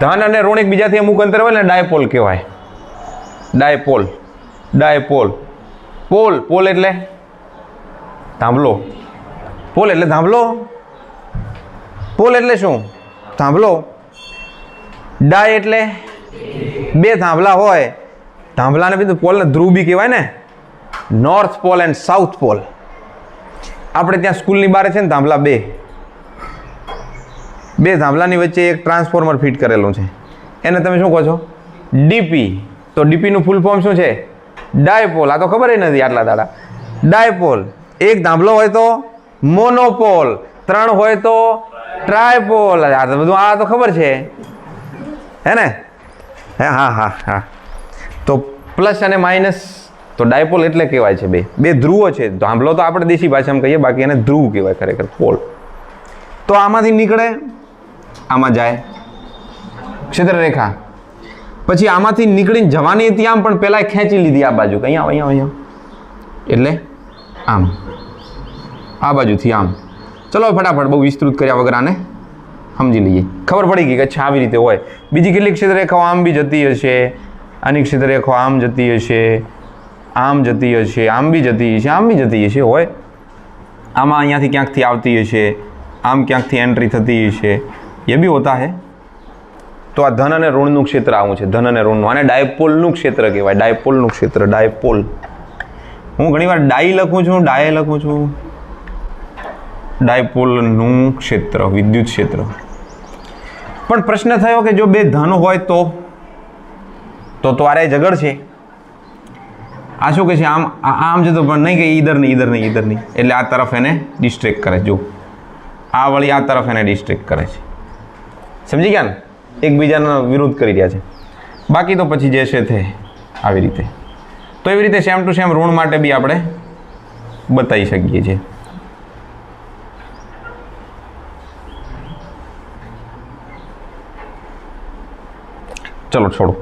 ધન અને ઋણ એકબીજાથી અમુક અંતર હોય ને ડાયપોલ કહેવાય. ડાયપોલ. ડાયપોલ. પોલ. પોલ એટલે થાંભલો. પોલ એટલે થાંભલો. પોલ એટલે શું? થાંભલો. ડાય એટલે બે થાંભલા હોય. થાંભલાને બી પોલને ધ્રુવ બી કહેવાય ને. North pole and south pole. આપણે ત્યાં સ્કૂલની બહાર છે ને થાંભલા બે થાંભલાની વચ્ચે એક ટ્રાન્સફોર્મર ફિટ કરેલું છે. એને તમે શું કહો છો? ડીપી. તો ડીપીનું ફૂલ ફોર્મ શું છે? ડાયપોલ. આ તો ખબર નથી આટલા દાડા. ડાયપોલ. એક થાંભલો હોય તો મોનોપોલ, 3 હોય તો ટ્રાયપોલ. આ તો બધું આ તો ખબર છે હે ને? હા. તો પ્લસ અને માઇનસ. તો ડાયપોલ એટલે કહેવાય છે બે ધ્રુવો છે. થાંભલો તો આપણે દેશી ભાષામાં કહીએ, બાકી એને ધ્રુવ કહેવાય ખરેખર, પોલ. તો આમાંથી નીકળે, આમાં જાય ક્ષેત્રરેખા. પછી આમાંથી નીકળીને જવાની હતી આમ, પણ પહેલાં ખેંચી લીધી આ બાજુ. અહીંયા એટલે આમ, આ બાજુથી આમ. ચલો ફટાફટ, બહુ વિસ્તૃત કર્યા વગર આને સમજી લઈએ. ખબર પડી ગઈ કે અચ્છા આવી રીતે હોય. બીજી કેટલીક ક્ષેત્રરેખાઓ આમ બી જતી હશે, આની ક્ષેત્રરેખાઓ આમ જતી હશે, આમ જતી હશે, આમ બી જતી હશે, આમ બી જતી હશે. હોય આમાં અહીંયાથી ક્યાંકથી આવતી હશે, આમ ક્યાંકથી એન્ટ્રી થતી હશે. એ બી હોતા હે. તો આ ધન અને ઋણનું ક્ષેત્ર આવું છે. ધન અને ઋણનું. આને ડાયપોલનું ક્ષેત્ર કહેવાય. ડાયપોલનું ક્ષેત્ર. ડાયપોલ. હું ઘણીવાર ડાઈ લખું છું, ડાય લખું છું. ડાયપોલનું ક્ષેત્ર, વિદ્યુત ક્ષેત્ર. પણ પ્રશ્ન થયો કે જો બે ધન હોય તો આરે ઝઘડ છે. આ શું કહે છે? આમ જતો, પણ નહીં કે ઈધર નહીં. એટલે આ તરફ એને ડિસ્ટ્રેક્ટ કરે. જો આ વળી આ તરફ એને ડિસ્ટ્રેક્ટ કરે છે. સમજી ગયા ને? એકબીજાનો વિરોધ કરી રહ્યા છે. બાકી તો પછી જે છે તે આવી રીતે. તો એવી રીતે સેમ ટુ સેમ ઋણ માટે બી આપણે બતાવી શકીએ છીએ. ચલો છોડો.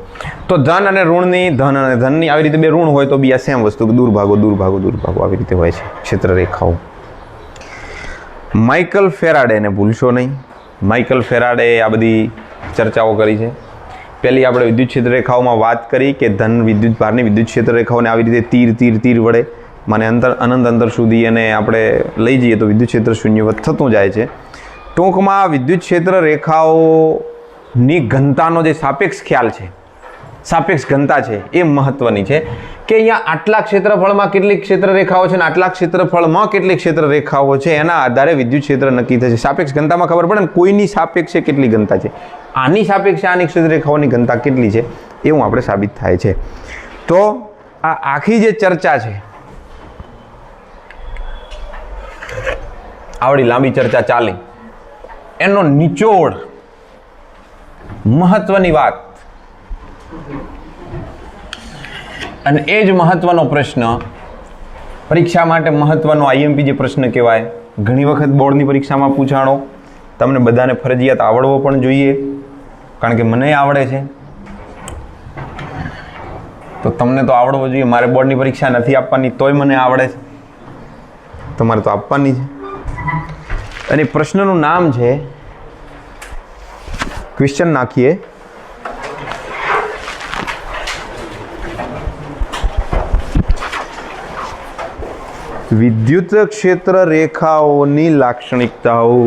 તો ધન અને ઋણની, ધન અને ધનની આવી રીતે બે ઋણ હોય તો બી આ સેમ વસ્તુ, દૂર ભાગો આવી રીતે હોય છે ક્ષેત્રરેખાઓ. માઇકલ ફેરાડેને ભૂલશો નહીં. માઇકલ ફેરાડે આ બધી ચર્ચાઓ કરી છે. પહેલી આપણે વિદ્યુત ક્ષેત્રરેખાઓમાં વાત કરી કે ધન વિદ્યુત ભારની વિદ્યુત ક્ષેત્રરેખાઓને આવી રીતે તીર વડે મને અનંત અંતર સુધી અને આપણે લઈ જઈએ તો વિદ્યુત ક્ષેત્ર શૂન્યવત થતું જાય છે. ટૂંકમાં વિદ્યુત ક્ષેત્રરેખાઓની ઘનતાનો જે સાપેક્ષ ખ્યાલ છે, સાપેક્ષ ઘનતા છે, એ મહત્વની છે કે અહીંયા આટલા ક્ષેત્રફળમાં કેટલી ક્ષેત્રરેખાઓ છે અને આટલા ક્ષેત્રફળમાં કેટલી ક્ષેત્રરેખાઓ છે એના આધારે વિદ્યુત ક્ષેત્ર નક્કી થશે. સાપેક્ષ ઘનતામાં ખબર પડે ને કોઈની સાપેક્ષે કેટલી ઘનતા છે, આની સાપેક્ષે આની ક્ષેત્રરેખાઓની ઘનતા કેટલી છે એવું આપણે સાબિત થાય છે. તો આ આખી જે ચર્ચા છે, આવડી લાંબી ચર્ચા ચાલી, એનો નિચોડ મહત્વની વાત અને એ જ મહત્વનો પ્રશ્ન પરીક્ષા માટે મહત્વનો આઈએમપી જે પ્રશ્ન કહેવાય, ઘણી વખત બોર્ડની પરીક્ષામાં પૂછાણો, તમને બધાને ફરજિયાત આવડવો પણ જોઈએ, કારણ કે મને આવડે છે તો તમને તો આવડવો જોઈએ. મારે બોર્ડની પરીક્ષા નથી આપવાની તોય મને આવડે છે, તમારે તો આપવાની છે. અને પ્રશ્નનું નામ છે, ક્વેશ્ચન નાખીએ, વિદ્યુત ક્ષેત્ર રેખાઓની લાક્ષણિકતાઓ.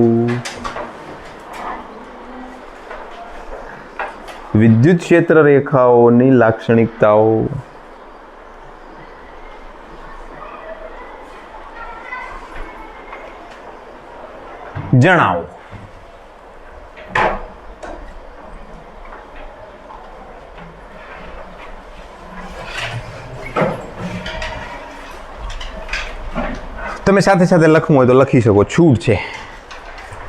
વિદ્યુત ક્ષેત્ર રેખાઓની લાક્ષણિકતાઓ. જણાવો. તમે સાથે સાથે લખવું હોય તો લખી શકો, છૂટ છે.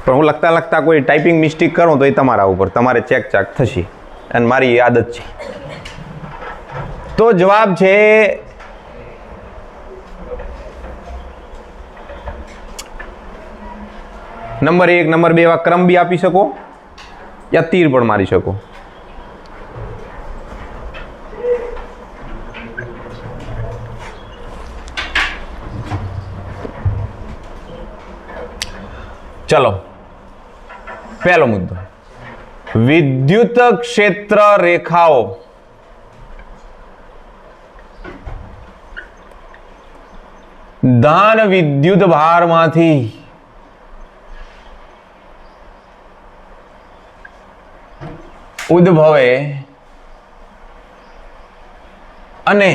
પણ હું લખતા લખતા કોઈ ટાઈપિંગ મિસ્ટેક કરું તો એ તમારા ઉપર, તમારે ચેક ચાક થશે, અને મારી આદત છે. તો જવાબ છે નંબર 1, નંબર 2 એવા ક્રમ બી આપી શકો યા તીર પણ મારી શકો. ચલો, પહેલો મુદ્દો, વિદ્યુત ક્ષેત્ર રેખાઓ ધન વિદ્યુત ભારમાંથી ઉદ્ભવે અને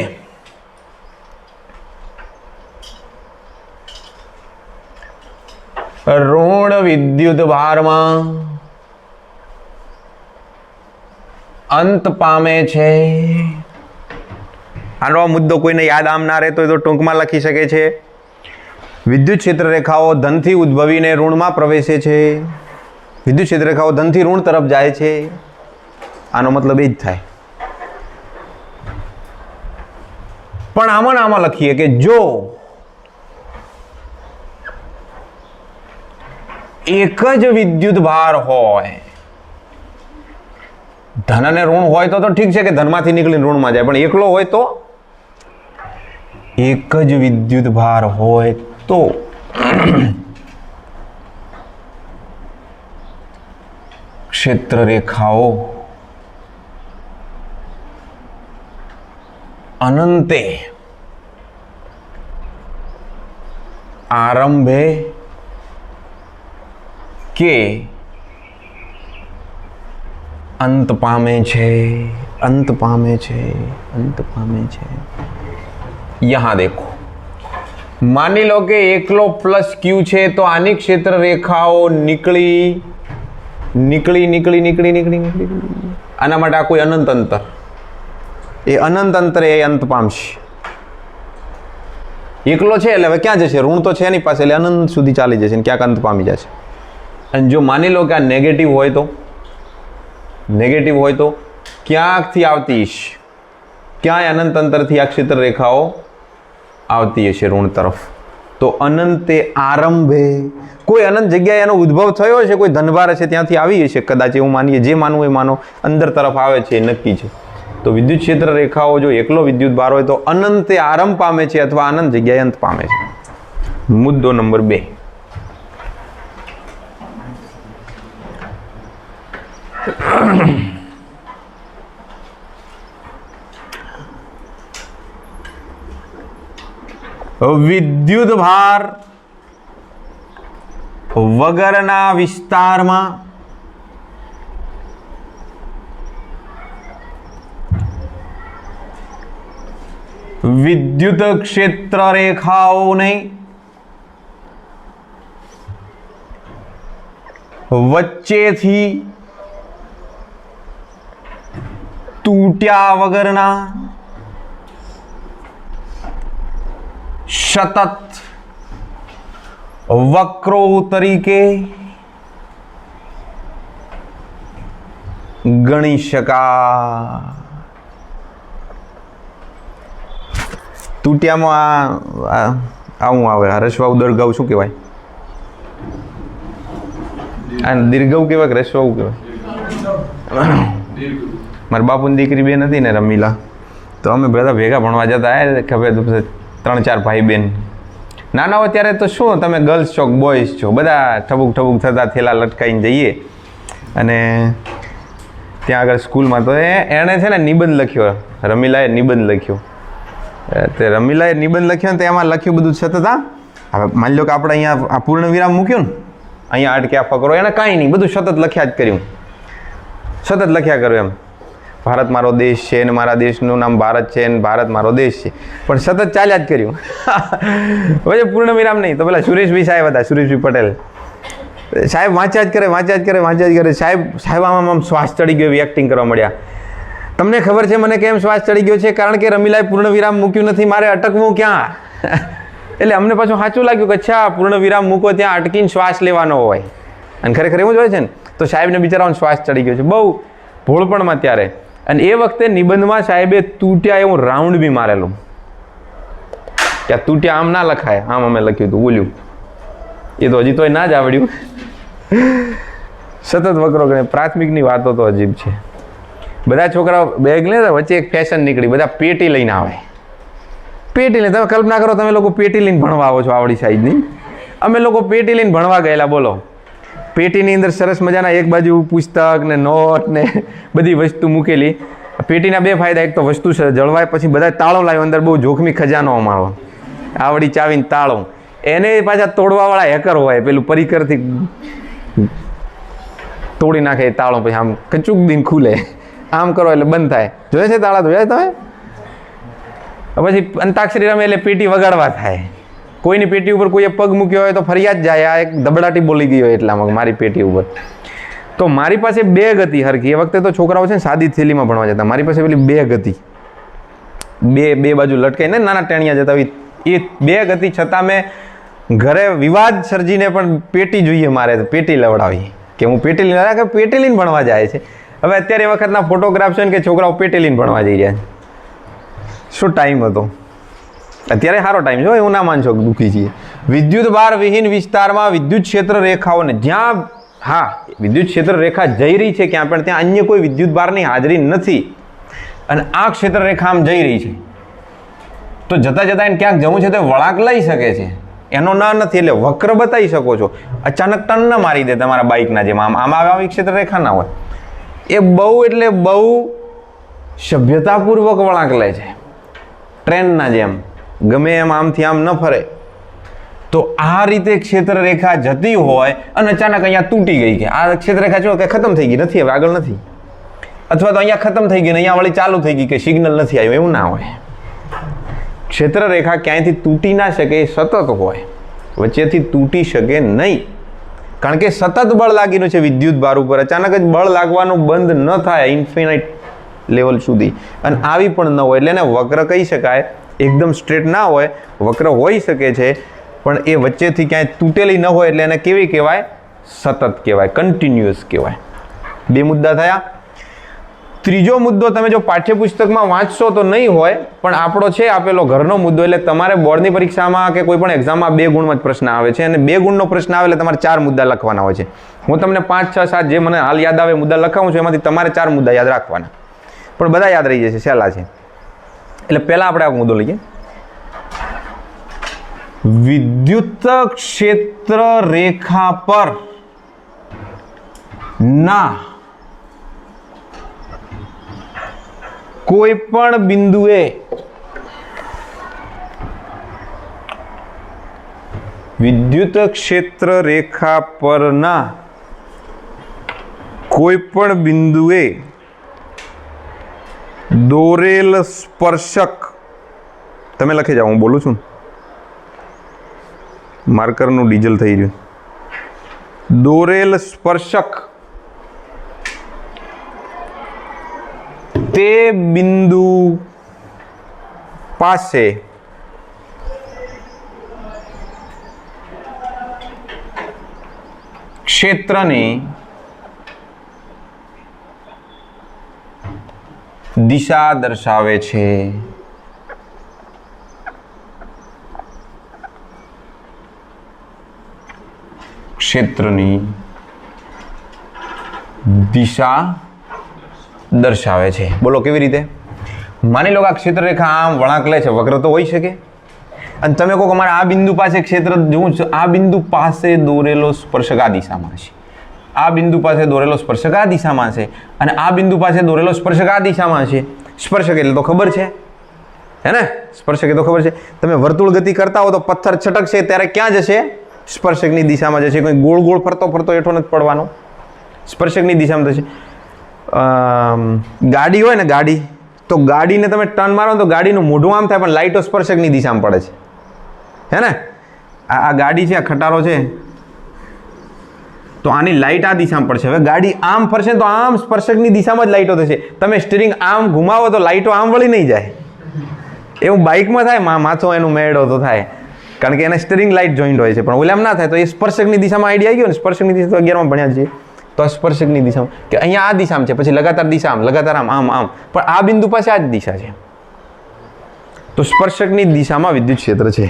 ઋણ વિદ્યુત ભારમાં અંત પામે છે. આનો મુદ્દો કોઈને યાદ આમ ના રહેતો હોય તો ટૂંકમાં લખી શકે છે. વિદ્યુત ક્ષેત્ર રેખાઓ ધનથી ઉદ્ભવીને ઋણમાં પ્રવેશે છે. વિદ્યુત ક્ષેત્ર રેખાઓ ધનથી ઋણ તરફ જાય છે. આનો મતલબ એ જ થાય. પણ આમાં લખીએ કે જો એક જ વિદ્યુત ભાર હોય, ધન અને ઋણ હોય તો ઠીક છે કે ધનમાંથી નીકળીને ઋણમાં જાય, પણ એકલો હોય તો, એક જ વિદ્યુત ભાર હોય તો ક્ષેત્ર રેખાઓ અનંતે આરંભે કે અંત પામે છે. અંત પામે છે. અંત પામે છે. યહાં દેખો, માની લો કે એકલો પ્લસ ક્યુ છે તો આની ક્ષેત્ર રેખાઓ નીકળી. આના માટે આ કોઈ અનંત અંતર, એ અનંત અંતરે એ અંત પામશે. એકલો છે એટલે હવે ક્યાં જશે? ઋણ તો છે એની પાસે, એટલે અનંત સુધી ચાલી જશે ને ક્યાંક અંત પામી જશે. અને જો માની લો કે આ નેગેટિવ હોય તો ક્યાંકથી આવતી હશે, ક્યાંય અનંત અંતરથી આ ક્ષેત્ર રેખાઓ આવતી હશે ઋણ તરફ. તો અનંતે આરંભે, કોઈ અનંત જગ્યાએ એનો ઉદ્ભવ થયો છે, કોઈ ધનભાર હશે ત્યાંથી આવી હશે કદાચ, એવું માનીએ. જે માનવું એ માનો, અંદર તરફ આવે છે એ નક્કી છે. તો વિદ્યુત ક્ષેત્ર રેખાઓ જો એકલો વિદ્યુત ભાર હોય તો અનંતે આરંભ પામે છે અથવા અનંત જગ્યાએ અંત પામે છે. મુદ્દો નંબર 2, વિદ્યુત ભાર વગરના વિસ્તારમાં વિદ્યુત ક્ષેત્ર રેખાઓને વચ્ચેથી તૂટ્યા વગરના સતત વક્રો તરીકે ગણી શકાય. તૂટ્યામાં આવું આવે, હરસ્વાઉ દર્ઘાવ શું કહેવાય? આ દીર્ઘવ કહેવાય કે રસ્વાઉ કહેવાય? મારા બાપુની દીકરી બેન હતી ને રમીલા, તો અમે બધા ભેગા ભણવા જતા. ખબર 3-4 ભાઈ બેન. નાના હોય ત્યારે તો શું, તમે ગર્લ્સ છો બોયઝ છો, બધા ઠબુક થતા થેલા લટકાઈને જઈએ. અને ત્યાં આગળ સ્કૂલમાં તો એણે છે ને નિબંધ લખ્યો, રમીલાએ નિબંધ લખ્યો. તે રમીલાએ નિબંધ લખ્યો ને તો એમાં લખ્યું બધું સતત. હવે માની લો કે આપણે અહીંયા આ પૂર્ણ વિરામ મૂક્યું ને, અહીંયા અટક્યા ફકરો, એને કાંઈ નહીં, બધું સતત લખ્યા જ કર્યું, સતત લખ્યા કર્યું એમ. ભારત મારો દેશ છે ને મારા દેશનું નામ ભારત છે ને ભારત મારો દેશ છે, પણ સતત ચાલ્યા જ કર્યું. પછી પૂર્ણ વિરામ નહીં. તો પેલા સુરેશભાઈ સાહેબ હતા, સુરેશભાઈ પટેલ, સાહેબ વાંચ્યા જ કરે. સાહેબ આમ શ્વાસ ચડી ગયો એવી એક્ટિંગ કરવા મળ્યા. તમને ખબર છે મને કેમ શ્વાસ ચડી ગયો છે? કારણ કે રમીલાએ પૂર્ણ વિરામ મૂક્યું નથી, મારે અટકવું ક્યાં? એટલે અમને પાછું સાચું લાગ્યું કે અચ્છા પૂર્ણ વિરામ મૂકો ત્યાં અટકીને શ્વાસ લેવાનો હોય, અને ખરેખર એવું જ હોય છે ને. તો સાહેબને બિચારાનો શ્વાસ ચડી ગયો છે બહુ ભોળપણમાં ત્યારે. અને એ વખતે નિબંધમાં સાહેબે તૂટ્યા એવું રાઉન્ડ બી મારેલું. ત્યાં તૂટ્યા આમ ના લખાય, આમ અમે લખ્યું હતું, બોલ્યું. એ તો હજી તોય ના જ આવડ્યું. સતત વકરો ગણે. પ્રાથમિકની વાતો તો અજીબ છે. બધા છોકરાઓ બેગ લે, વચ્ચે એક ફેશન નીકળી, બધા પેટી લઈને આવે. પેટી લઈને, તમે કલ્પના કરો તમે લોકો પેટી લઈને ભણવા આવો છો આવડી સાઈઝની. અમે લોકો પેટી લઈને ભણવા ગયેલા. બોલો, પેટીની અંદર સરસ મજાના એક બાજુ પુસ્તક ને નોટ ને બધી વસ્તુ મૂકેલી. પેટીના બે ફાયદા, એક તો વસ્તુ જળવાય, પછી બધા તાળો લાવ્યો અંદર, બહુ જોખમી ખજાનો અમારો, આવડી ચાવીને તાળો. એને પાછા તોડવાવાળા હેકર હોય, પેલું પરિકરથી તોડી નાખે તાળો, પછી આમ કચુક દિન ખુલે, આમ કરો એટલે બંધ થાય. જોયે છે તાળા? જોયા તમે? પછી અંતાક્ષરી રમે એટલે પેટી વગાડવા થાય. કોઈની પેટી ઉપર કોઈએ પગ મૂક્યો હોય તો ફરિયાદ જાય, આ એક ધબડાટી બોલી ગઈ હોય એટલામાં મારી પેટી ઉપર. તો મારી પાસે બેગ હતી હરખી. એ વખતે તો છોકરાઓ છે ને સાદી થેલીમાં ભણવા જતા. મારી પાસે પેલી બેગ હતી, બે બાજુ લટકાઈને નાના ટેણિયા જતા હોય, એ બેગ હતી. છતાં મેં ઘરે વિવાદ સર્જીને પણ પેટી જોઈએ મારે, તો પેટી લવડાવી કે હું પેટી લઈને, પેટી લઈને ભણવા જાય છે. હવે અત્યારે એ વખતના ફોટોગ્રાફ છે ને કે છોકરાઓ પેટી લઈને ભણવા જઈ રહ્યા છે. શું ટાઈમ હતો! અત્યારે સારો ટાઈમ છે, એવું ના માનશો કે દુઃખી છીએ. વિદ્યુત ભાર વિહીન વિસ્તારમાં વિદ્યુત ક્ષેત્ર રેખાઓને જ્યાં, હા, વિદ્યુત ક્ષેત્ર રેખા જઈ રહી છે ક્યાં પણ ત્યાં અન્ય કોઈ વિદ્યુત ભારની હાજરી નથી, અને આ ક્ષેત્ર રેખા આમ જઈ રહી છે, તો જતા જતા એને ક્યાંક જવું છે તો વળાંક લઈ શકે છે. એનો ના નથી, એટલે વક્ર બતાવી શકો છો. અચાનક ટન ના મારી દે તમારા બાઇકના જેમ, આમ આવી ક્ષેત્ર રેખા ના હોય. એ બહુ એટલે બહુ સભ્યતાપૂર્વક વળાંક લે છે, ટ્રેનના જેમ, ગમે એમ આમથી આમ ન ફરે. તો આ રીતે ક્ષેત્ર રેખા જતી હોય અને અચાનક અહીંયા તૂટી ગઈ, કે આ ક્ષેત્ર રેખા જો કે ખતમ થઈ ગઈ, નથી હવે આગળ નથી, અથવા તો અહીંયા ખતમ થઈ ગઈ ને અહીંયા વળી ચાલુ થઈ ગઈ, કે સિગ્નલ નથી આવ્યું, એવું ના હોય. ક્ષેત્ર રેખા ક્યાંયથી તૂટી ના શકે, એ સતત હોય, વચ્ચેથી તૂટી શકે નહીં, કારણ કે સતત બળ લાગીનું છે વિદ્યુત ભાર ઉપર. અચાનક જ બળ લાગવાનું બંધ ન થાય ઇન્ફિનાઇટ લેવલ સુધી, અને આવી પણ ન હોય, એટલે એને વક્ર કહી શકાય. એકદમ સ્ટ્રેટ ના હોય, વક્ર હોઈ શકે છે, પણ એ વચ્ચેથી ક્યાંય તૂટેલી ન હોય, એટલે એને કેવી કહેવાય? સતત કહેવાય, કન્ટિન્યુઅસ કહેવાય. બે મુદ્દા થયા. ત્રીજો મુદ્દો તમે જો પાઠ્યપુસ્તકમાં વાંચશો તો નહીં હોય, પણ આપણો છે આપેલો ઘરનો મુદ્દો. એટલે તમારે બોર્ડની પરીક્ષામાં કે કોઈ પણ એક્ઝામમાં 2 ગુણમાં જ પ્રશ્ન આવે છે, અને 2 ગુણનો પ્રશ્ન આવે એટલે તમારે 4 મુદ્દા લખવાના હોય છે. હું તમને 5, 6, 7 જે મને હાલ યાદ આવે મુદ્દા લખાવું છું, એમાંથી તમારે 4 મુદ્દા યાદ રાખવાના, પણ બધા યાદ રહી જશે, સહેલા છે. એટલે પહેલા આપણે આ મુદ્દો લઈએ. વિદ્યુત ક્ષેત્ર રેખા પર ના કોઈ પણ બિંદુએ વિદ્યુત ક્ષેત્ર રેખા પરના કોઈ પણ બિંદુએ દોરેલ સ્પર્શક, તમે લખી જાઓ, હું બોલું છું, માર્કરનું ડીઝલ થઈ રહ્યું. દોરેલ સ્પર્શક તે બિંદુ પાસે ક્ષેત્રની દિશા દર્શાવે છે. ક્ષેત્રની દિશા દર્શાવે છે. બોલો કેવી રીતે? માની લો કે આ ક્ષેત્ર રેખા આમ વળાંક લે છે, વક્ર તો હોઈ શકે, અને તમે કહો કે અમારે આ બિંદુ પાસે ક્ષેત્ર જોવું છે, આ બિંદુ પાસે દોરેલો સ્પર્શક આ દિશામાં છે, આ બિંદુ પાસે દોરેલો સ્પર્શક આ દિશામાં છે, અને આ બિંદુ પાસે દોરેલો સ્પર્શક આ દિશામાં છે. સ્પર્શક એટલે તો ખબર છે, હે ને? સ્પર્શક એ તો ખબર છે. તમે વર્તુળ ગતિ કરતા હો તો પથ્થર છટકશે ત્યારે ક્યાં જશે? સ્પર્શકની દિશામાં જશે. કોઈ ગોળ ગોળ ફરતો ફરતો હેઠો નથી પડવાનો, સ્પર્શકની દિશામાં થશે. ગાડી હોય ને, ગાડી, તો ગાડીને તમે ટર્ન મારો તો ગાડીનું મોઢું આમ થાય, પણ લાઇટો સ્પર્શકની દિશામાં પડે છે, હે ને? આ ગાડી છે, આ ખટારો છે, તો આની લાઇટ આ દિશામાં પડશે. હવે ગાડી આમ ફરશે તો આમ સ્પર્શકની દિશામાં જ લાઇટો થશે. તમે સ્ટીરિંગ આમ ઘુમાવો તો લાઇટો આમ વળી નહીં જાય. એવું બાઇકમાં થાય, માથો એનું મેળો તો થાય, કારણ કે એને સ્ટીરિંગ લાઇટ જોઈન્ટ હોય છે. પણ ઓલામ ના થાય. તો એ સ્પર્શકની દિશામાં આઈડિયા આવી ગયો ને. સ્પર્શકની દિશા તો 11માં ભણ્યા છીએ. તો સ્પર્શકની દિશામાં કે અહીંયા આ દિશામાં છે, પછી લગાતાર દિશા આમ, લગાતાર આમ આમ આમ, પણ આ બિંદુ પાસે આ જ દિશા છે. તો સ્પર્શકની દિશામાં વિદ્યુત ક્ષેત્ર છે.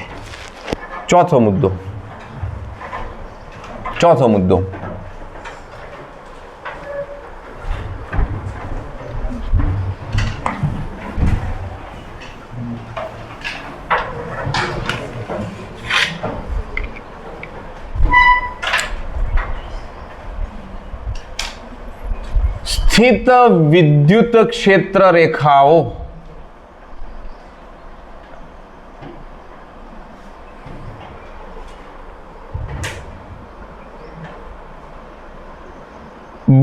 ચોથો મુદ્દો સ્થિત વિદ્યુત ક્ષેત્ર રેખાઓ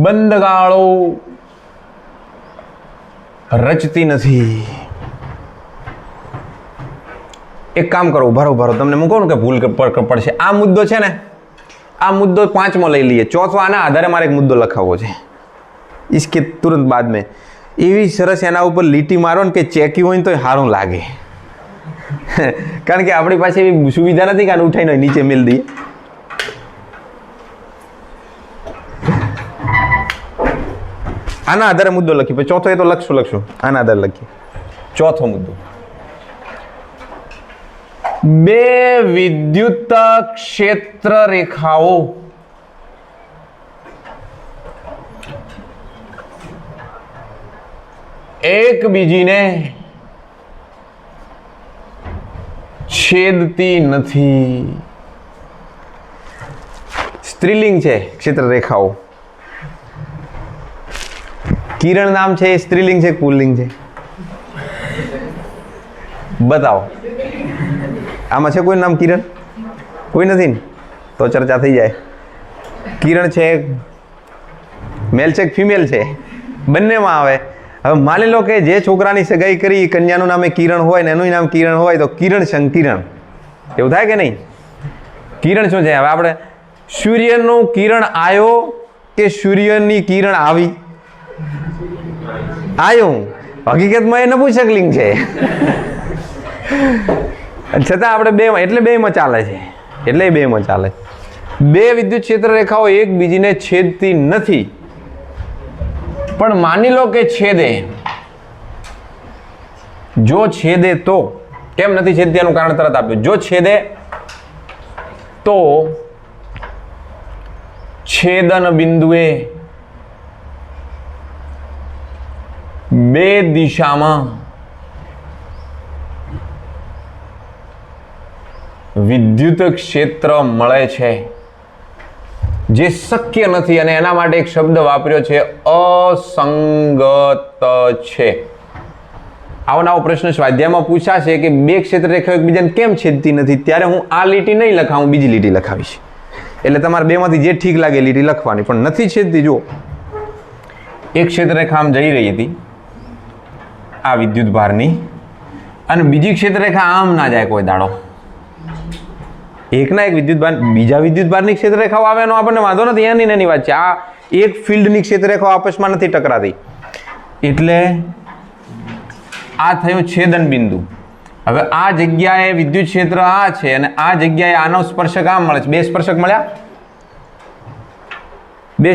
બંધગાળો રચતી નથી. એક કામ કરો, ઉભારો તમને હું કહું કે ભૂલ પડશે. આ મુદ્દો છે ને, આ મુદ્દો 5મો લઈ લઈએ. ચોથો આના આધારે મારે એક મુદ્દો લખાવવો છે. इसके तुरंत बाद में એવી સરસ એના ઉપર લીટી મારો ને કે ચેકી હોય ને તો સારું લાગે. કારણ કે આપણી પાસે એવી સુવિધા નથી કે આને ઉઠાઈને નીચે મેલ દઈએ. આના આધારે મુદ્દો લખીએ. પછી ચોથો એ તો લખશું. આના આધારે લખીએ. ચોથો મુદ્દો, બે વિદ્યુત ક્ષેત્ર રેખાઓ એકબીજીને છેદતી નથી. સ્ત્રીલિંગ છે ક્ષેત્ર રેખાઓ. કિરણ નામ છે એ સ્ત્રીલિંગ છે પુલ્લિંગ છે? બતાવો. આમાં છે કોઈ નામ કિરણ? કોઈ નથી ને? તો ચર્ચા થઈ જાય. કિરણ છે મેલ છે ફિમેલ છે? બંનેમાં આવે. હવે માની લો કે જે છોકરાની સગાઈ કરી કન્યાનું નામે કિરણ હોય ને એનું નામ કિરણ હોય તો કિરણ સંકિરણ એવું થાય કે નહીં? કિરણ શું છે? હવે આપણે સૂર્યનું કિરણ આવ્યો કે સૂર્યની કિરણ આવી? આવ્યું. હકીકતમાં એ નપુંસકલિંગ છે. છતાં આપણે બેમાં ચાલે છે. એટલે બેમાં ચાલે. બે વિદ્યુત ક્ષેત્ર રેખાઓ એકબીજીને છેદતી નથી. પણ માની લો કે છેદે. જો છેદે તો કેમ નથી છેદતી એનું કારણ તરત આપ્યું. જો છેદે તો છેદન બિંદુએ બે દિશામાં વિદ્યુત ક્ષેત્ર મળે છે, જે શક્ય નથી. અને એના માટે એક શબ્દ વાપર્યો છે અસંગત છે. આવો નવો પ્રશ્ન સ્વાધ્યાયમાં પૂછાશે કે બે ક્ષેત્ર રેખાઓ એકબીજાને કેમ છેદતી નથી, ત્યારે હું આ લીટી નહીં લખાવું, બીજી લીટી લખાવીશ. એટલે તમારે બેમાંથી જે ઠીક લાગે લીટી લખવાની. પણ નથી છેદતી. જો એક ક્ષેત્ર રેખા આમ જઈ રહી હતી આ વિદ્યુત ભારની, અને બીજી ક્ષેત્ર રેખા આમ ના જાય કોઈ દાડો. એકના એક વિદ્યુત ભાર બીજા વિદ્યુત ભારની ક્ષેત્ર રેખાઓ આવે એનો આપણને વાંધો નથી. એની નાની વાત છે. આ એક ફિલ્ડની ક્ષેત્ર રેખાઓ આપસમાં નથી ટકરાતી. એટલે આ થયું છેદન બિંદુ. હવે આ જગ્યાએ વિદ્યુત ક્ષેત્ર આ છે અને આ જગ્યાએ આનો સ્પર્શક આમ મળે છે. બે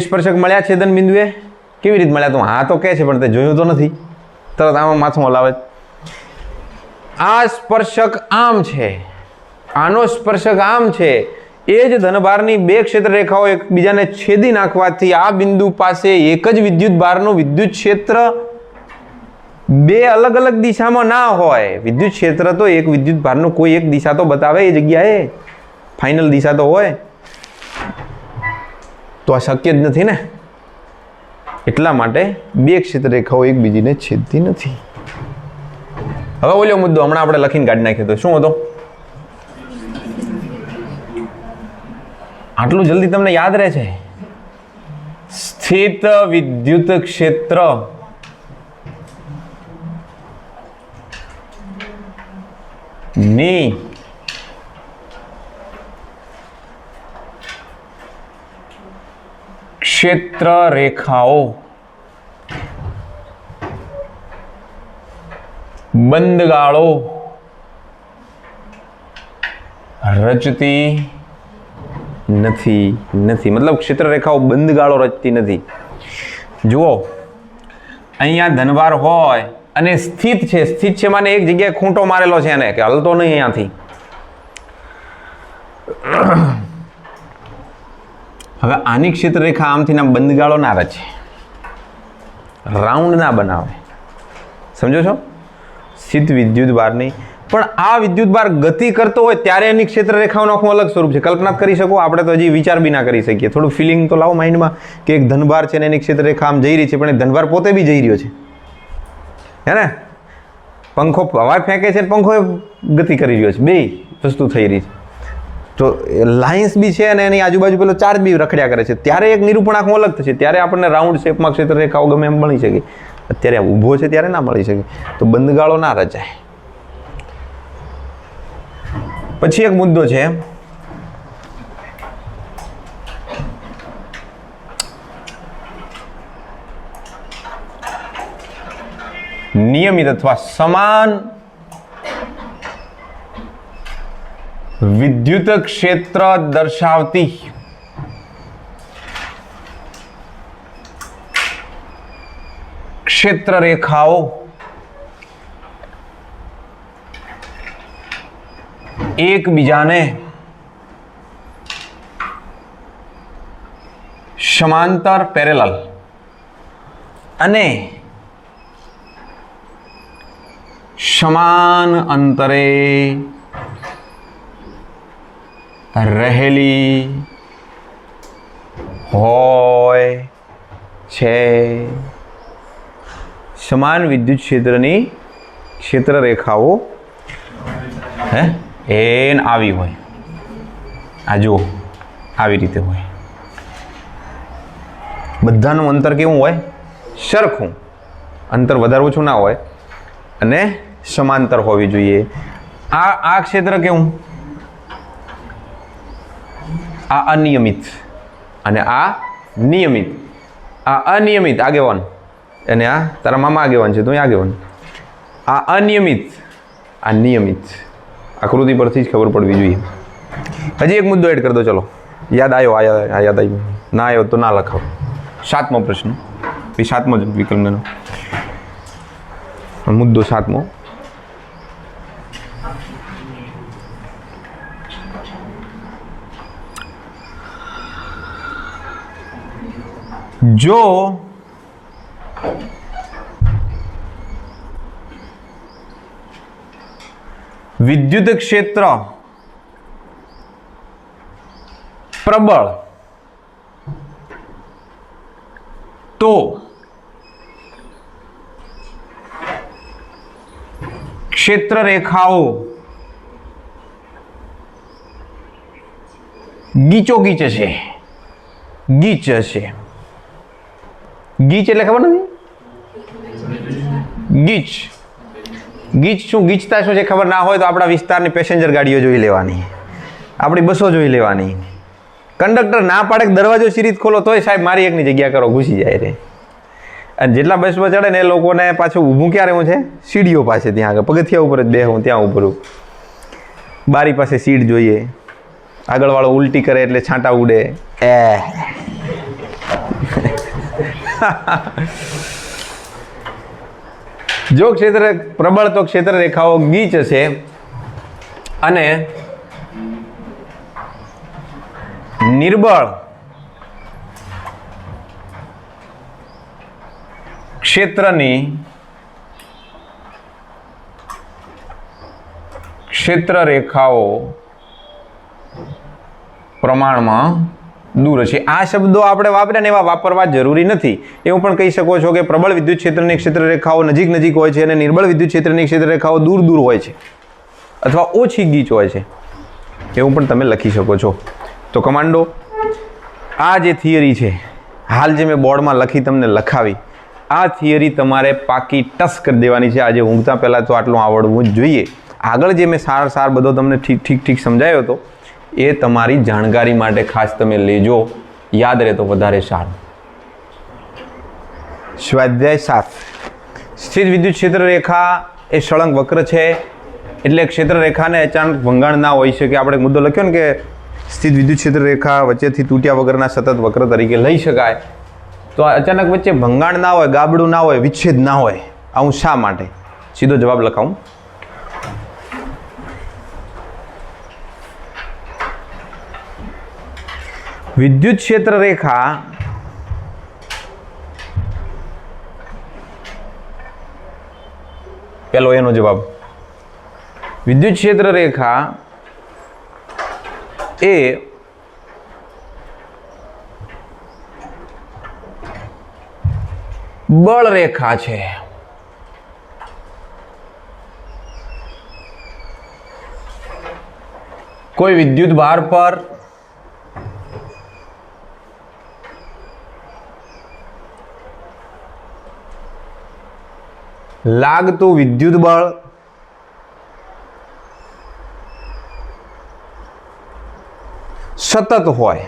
સ્પર્શક મળ્યા છેદન બિંદુએ. કેવી રીતે મળ્યા? તો હા તો કહે છે પણ તે જોયું તો નથી. તરત આમાં માથું હલાવે. આ સ્પર્શક આમ છે, આનો સ્પર્શક આમ છે. એ જ ધનભારની બે ક્ષેત્ર રેખાઓ એકબીજાને છેદી નાખવાથી આ બિંદુ પાસે એક જ વિદ્યુત ભારનું વિદ્યુત ક્ષેત્ર બે અલગ અલગ દિશામાં ના હોય. વિદ્યુત ક્ષેત્ર તો એક વિદ્યુત ભારનું કોઈ એક દિશા તો બતાવે એ જગ્યાએ, ફાઇનલ દિશા તો હોય. તો આ શક્ય જ નથી ને. એટલા માટે બે ક્ષેત્ર રેખાઓ એકબીજીને છેદતી નથી. હવે ઓલો મુદ્દો હમણાં આપણે લખીને કાઢી નાખ્યો તો શું હતો? આટલું જલ્દી તમને યાદ રહે છે? સ્થિત વિદ્યુત ક્ષેત્ર ની ક્ષેત્ર રેખાઓ બંધગાળો રચતી નથી મતલબ ક્ષેત્ર રેખાઓ બંધગાળો રચતી નથી. જુઓ, અહીંયા ધનભાર હોય અને સ્થિત છે માને એક જગ્યાએ ખૂંટો મારેલો છે એને કે હલતો નહીં અહીંયાથી. હવે આની ક્ષેત્ર રેખા આમથી ના બંધગાળો ના રચે, રાઉન્ડ ના બનાવે. સમજો છો? સ્થિત વિદ્યુત બારની પણ આ વિદ્યુત બાર ગતિ કરતો હોય ત્યારે એની ક્ષેત્ર રેખાઓનું આખું અલગ સ્વરૂપ છે. કલ્પના કરી શકો? આપણે તો હજી વિચાર બી ના કરી શકીએ. થોડું ફિલિંગ તો લાવો માઇન્ડમાં કે એક ધનભાર છે ને એની ક્ષેત્ર રેખા આમ જઈ રહી છે, પણ એ ધનભાર પોતે બી જઈ રહ્યો છે, હે ને? પંખો હવા ફેંકે છે, પંખો ગતિ કરી રહ્યો છે, બે વસ્તુ થઈ રહી છે. તો લાઇન્સ બી છે અને એની આજુબાજુ પેલો ચાર્જ બી રખડ્યા કરે છે. ત્યારે એક નિરૂપણ આખું અલગ થશે. ત્યારે આપણને રાઉન્ડ શેપમાં ક્ષેત્ર રેખાઓ ગમે એમ મળી શકે. અત્યારે ઊભો છે ત્યારે ના મળી શકે. તો બંધગાળો ના રચાય. પછી એક મુદ્દો છે નિયમિત અથવા સમાન વિદ્યુત ક્ષેત્ર દર્શાવતી ક્ષેત્ર રેખાઓ એકબીજાને સમાંતર પેરેલલ અને સમાન અંતરે રહેલી હોય છે. સમાન વિદ્યુત ક્ષેત્રની ક્ષેત્ર રેખાઓ એન આવી હોય. આ જુઓ, આવી રીતે હોય. બધાનું અંતર કેવું હોય? સરખું. અંતર વધારે ઓછું ના હોય અને સમાંતર હોવી જોઈએ. આ ક્ષેત્ર કેવું? આ અનિયમિત અને આ નિયમિત. આ અનિયમિત આગેવાન અને આ તારા મામા આગેવાન છે, તો આગેવાન. આ અનિયમિત, આ નિયમિત. આકૃતિ પરથી જ ખબર પડવી જોઈએ. હજી એક મુદ્દો એડ કરી દો. ચલો, યાદ આવ્યો? યાદ આવ્યો? ના આવ્યો તો ના લખાવો. 7મો પ્રશ્ન, 7મો વિકલ્પનો મુદ્દો 7મો. જો વિદ્યુત ક્ષેત્ર પ્રબળ તો ક્ષેત્ર રેખાઓ ગીચોગીચ હશે. ગીચ હશે. ગીચ એટલે ખબર નથી? ગીચ શું? ગીચતા શું છે ખબર ના હોય તો આપણા વિસ્તારની પેસેન્જર ગાડીઓ જોઈ લેવાની, આપણી બસો જોઈ લેવાની. કંડક્ટર ના પાડે દરવાજો સીરીત ખોલો તોય સાહેબ મારી એકની જગ્યા કરો, ઘૂસી જાય રે. અને જેટલા બસમાં ચડે ને એ લોકોને પાછું ઊભું ક્યારે હું છે? સીડીઓ પાસે. ત્યાં આગળ પગથિયા ઉપર જ બેહું, ત્યાં ઉભરું. બારી પાસે સીટ જોઈએ. આગળવાળો ઉલટી કરે એટલે છાંટા ઉડે. જો ક્ષેત્ર પ્રબળ તો ક્ષેત્ર રેખાઓ ગીચ હશે અને નિર્બળ ક્ષેત્રની ક્ષેત્ર રેખાઓ પ્રમાણમાં દૂર છે. આ શબ્દો આપણે વાપર્યા ને એવા વાપરવા જરૂરી નથી. એવું પણ કહી શકો છો કે પ્રબળ વિદ્યુત ક્ષેત્રની ક્ષેત્ર રેખાઓ નજીક હોય છે અને નિર્બળ વિદ્યુત ક્ષેત્રની ક્ષેત્ર રેખાઓ દૂર હોય છે અથવા ઓછી ગીચ હોય છે. એવું પણ તમે લખી શકો છો. તો કમાન્ડો, આ જે થિયરી છે હાલ જે મેં બોર્ડમાં લખી તમને લખાવી, આ થિયરી તમારે પાકી ટસ કરી દેવાની છે. આજે ઊંઘતા પહેલાં તો આટલું આવડવું જ જોઈએ. આગળ જે મેં સાર બધો તમને ઠીક સમજાયો હતો એ તમારી જાણકારી માટે ખાસ તમે લેજો. યાદ રહે તો વધારે સારું. સ્વાધ્યાય 7 સ્થિત વિદ્યુત ક્ષેત્ર રેખા એ સળંગ વક્ર છે, એટલે ક્ષેત્ર રેખાને અચાનક ભંગાણ ના હોઈ શકે. આપણે મુદ્દો લખ્યો ને કે સ્થિત વિદ્યુત ક્ષેત્ર રેખા વચ્ચેથી તૂટ્યા વગરના સતત વક્ર તરીકે લઈ શકાય. તો અચાનક વચ્ચે ભંગાણ ના હોય, ગાબડું ના હોય, વિચ્છેદ ના હોય, આવું શા માટે? સીધો જવાબ લખાવું. વિદ્યુત ક્ષેત્ર રેખા પેલો એનો જવાબ. વિદ્યુત ક્ષેત્ર રેખા એ બળ રેખા છે. કોઈ વિદ્યુત ભાર પર લાગતું વિદ્યુત બળ સતત હોય.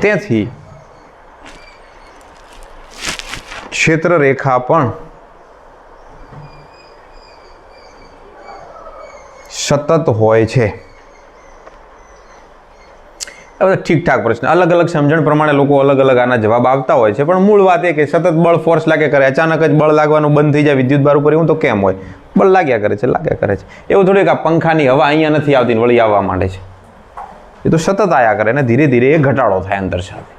તેથી ક્ષેત્ર રેખા પણ સતત હોય છે. હવે ઠીકઠાક પ્રશ્ન, અલગ અલગ સમજણ પ્રમાણે લોકો અલગ અલગ આના જવાબ આપતા હોય છે, પણ મૂળ વાત એ કે સતત બળ ફોર્સ લાગે કરે, અચાનક જ બળ લાગવાનું બંધ થઈ જાય વિદ્યુત ભાર ઉપર, એવું તો કેમ હોય? બળ લાગ્યા કરે છે. એવું થોડીક આ પંખાની હવા અહીંયા નથી આવતી વળી આવવા માંડે છે. એ તો સતત આયા કરે અને ધીરે ધીરે એ ઘટાડો થાય અંતર સાથે.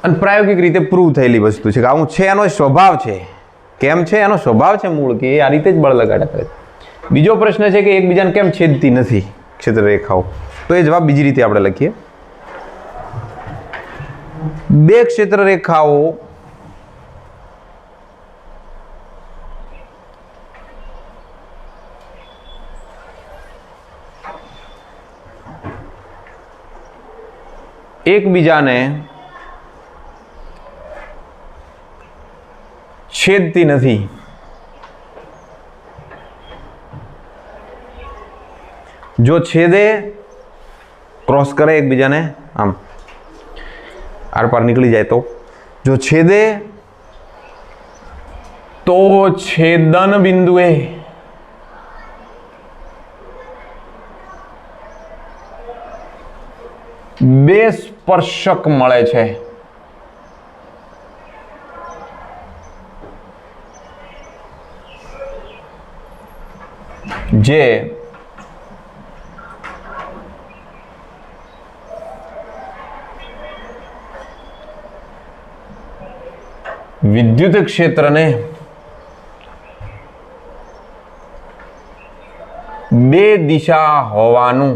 અને પ્રાયોગિક રીતે પ્રૂવ થયેલી વસ્તુ છે કે આવું છે, એનો સ્વભાવ છે. કેમ છે? એનો સ્વભાવ છે મૂળ કે એ આ રીતે જ બળ લગાડ્યા કરે. બીજો પ્રશ્ન છે કે એકબીજાને કેમ છેદતી નથી ક્ષેત્ર રેખાઓ? તો એ જવાબ બીજી રીતે આપણે લખીએ. બે ક્ષેત્ર રેખાઓ એકબીજાને છેદતી નથી. જો છેદે, ક્રોસ કરે એકબીજાને, આમ આર પાર નીકળી જાય, તો જો છેદે તો છેદન બિંદુએ બે સ્પર્શક મળે છે. જે વિદ્યુત ક્ષેત્રને બે દિશા હોવાનું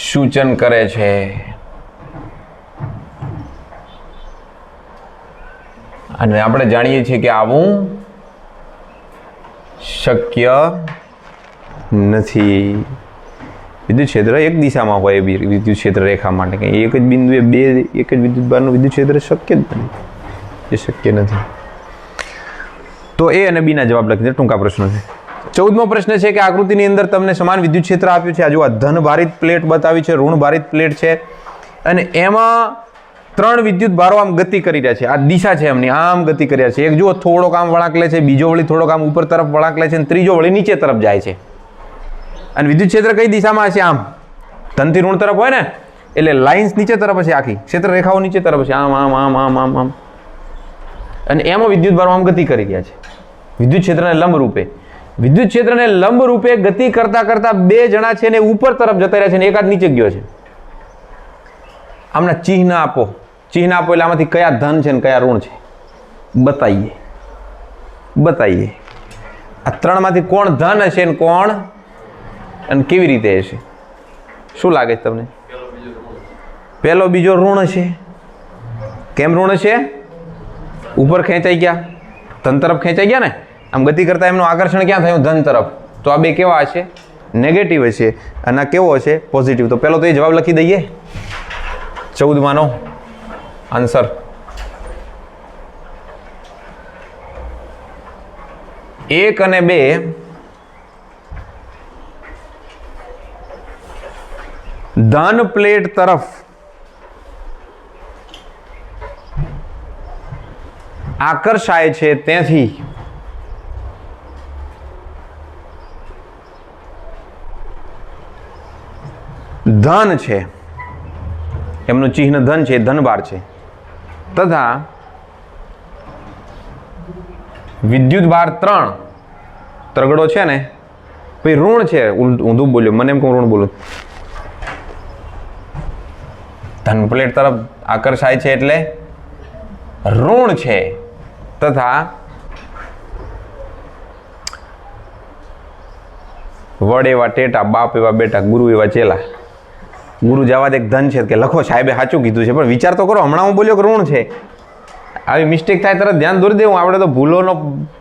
સૂચન કરે છે. અને આપણે જાણીએ છીએ કે આવું શક્ય નથી. વિદ્યુત ક્ષેત્ર એક દિશામાં હોય વિદ્યુત ક્ષેત્ર રેખા માટે કંઈ એક જ બિંદુએ બે એક જ વિદ્યુત ભારનું વિદ્યુત ક્ષેત્ર શક્ય જ નથી. એ શક્ય નથી. તો એ અને બીના જવાબ લખી દે. ટૂંકા પ્રશ્નો છે. 14મો પ્રશ્ન છે કે આકૃતિની અંદર તમને સમાન વિદ્યુત ક્ષેત્ર આપ્યું છે. આ જો આ ધન ભારિત પ્લેટ બતાવી છે, ઋણ ભારિત પ્લેટ છે, અને એમાં 3 વિદ્યુત ભારો આમ ગતિ કરી રહ્યા છે. આ દિશા છે એમની, આમ ગતિ કરી રહ્યા છે. એક જુઓ થોડોક આમ વળાંક લે છે, બીજો વળી થોડોક આમ ઉપર તરફ વળાંક લે છે, અને ત્રીજો વળી નીચે તરફ જાય છે. અને વિદ્યુત ક્ષેત્ર કઈ દિશામાં હશે? આમ ધનથી ઋણ તરફ હોય ને, એટલે લાઇન્સ નીચે તરફ હશે, આખી ક્ષેત્ર રેખાઓ નીચે તરફ હશે, આમ આમ આમ આમ આમ આમ. અને એમાં વિદ્યુત ભારો આમ ગતિ કરી રહ્યા છે વિદ્યુત ક્ષેત્રને લંબ રૂપે. વિદ્યુત ક્ષેત્રને લંબ રૂપે ગતિ કરતા કરતા બે જણા છે ને ઉપર તરફ જતા રહ્યા છે ને એકાદ નીચે ગયો છે. આમના ચિહ્ન આપો. ચિહ્ન આપો એટલે આમાંથી કયા ધન છે ને કયા ઋણ છે બતાવીએ. આ 3માંથી કોણ ધન હશે ને કોણ અને કેવી રીતે હશે? શું લાગે છે તમને? પહેલો બીજો ઋણ હશે. કેમ ઋણ હશે? ઉપર ખેંચાઈ ગયા, ધન તરફ ખેંચાઈ ગયા ને, આમ ગતિ કરતા એમનું આકર્ષણ ક્યાં થયું? ધન તરફ. તો આ બે કેવા હશે? નેગેટિવ હશે. અને આ કેવો હશે? પોઝિટિવ. તો પહેલો તો એ જવાબ લખી દઈએ. 14માનો આન્સર. 1 અને 2 ધન પ્લેટ તરફ આકર્ષાય છે, તેથી ધન છે, એમનું ચિહ્ન ધન છે, ધનભાર છે, તથા વિદ્યુત ભાર 3 તરગડો છે ને ભાઈ ઋણ છે. ઊંધું બોલ્યો, મને એમ કહું ઋણ બોલું. ધન પ્લેટ તરફ આકર્ષાય છે એટલે ઋણ છે, તથા વડ એવા ટેટા, બાપ એવા બેટા, ગુરુ એવા ચેલા. ગુરુ જવા દે ધન છે કે લખો, સાહેબે સાચું કીધું છે, પણ વિચાર તો કરો. હમણાં હું બોલ્યો કે ઋણ છે. આવી મિસ્ટેક થાય તરત ધ્યાન દોરી દેવું. આપણે તો ભૂલોનો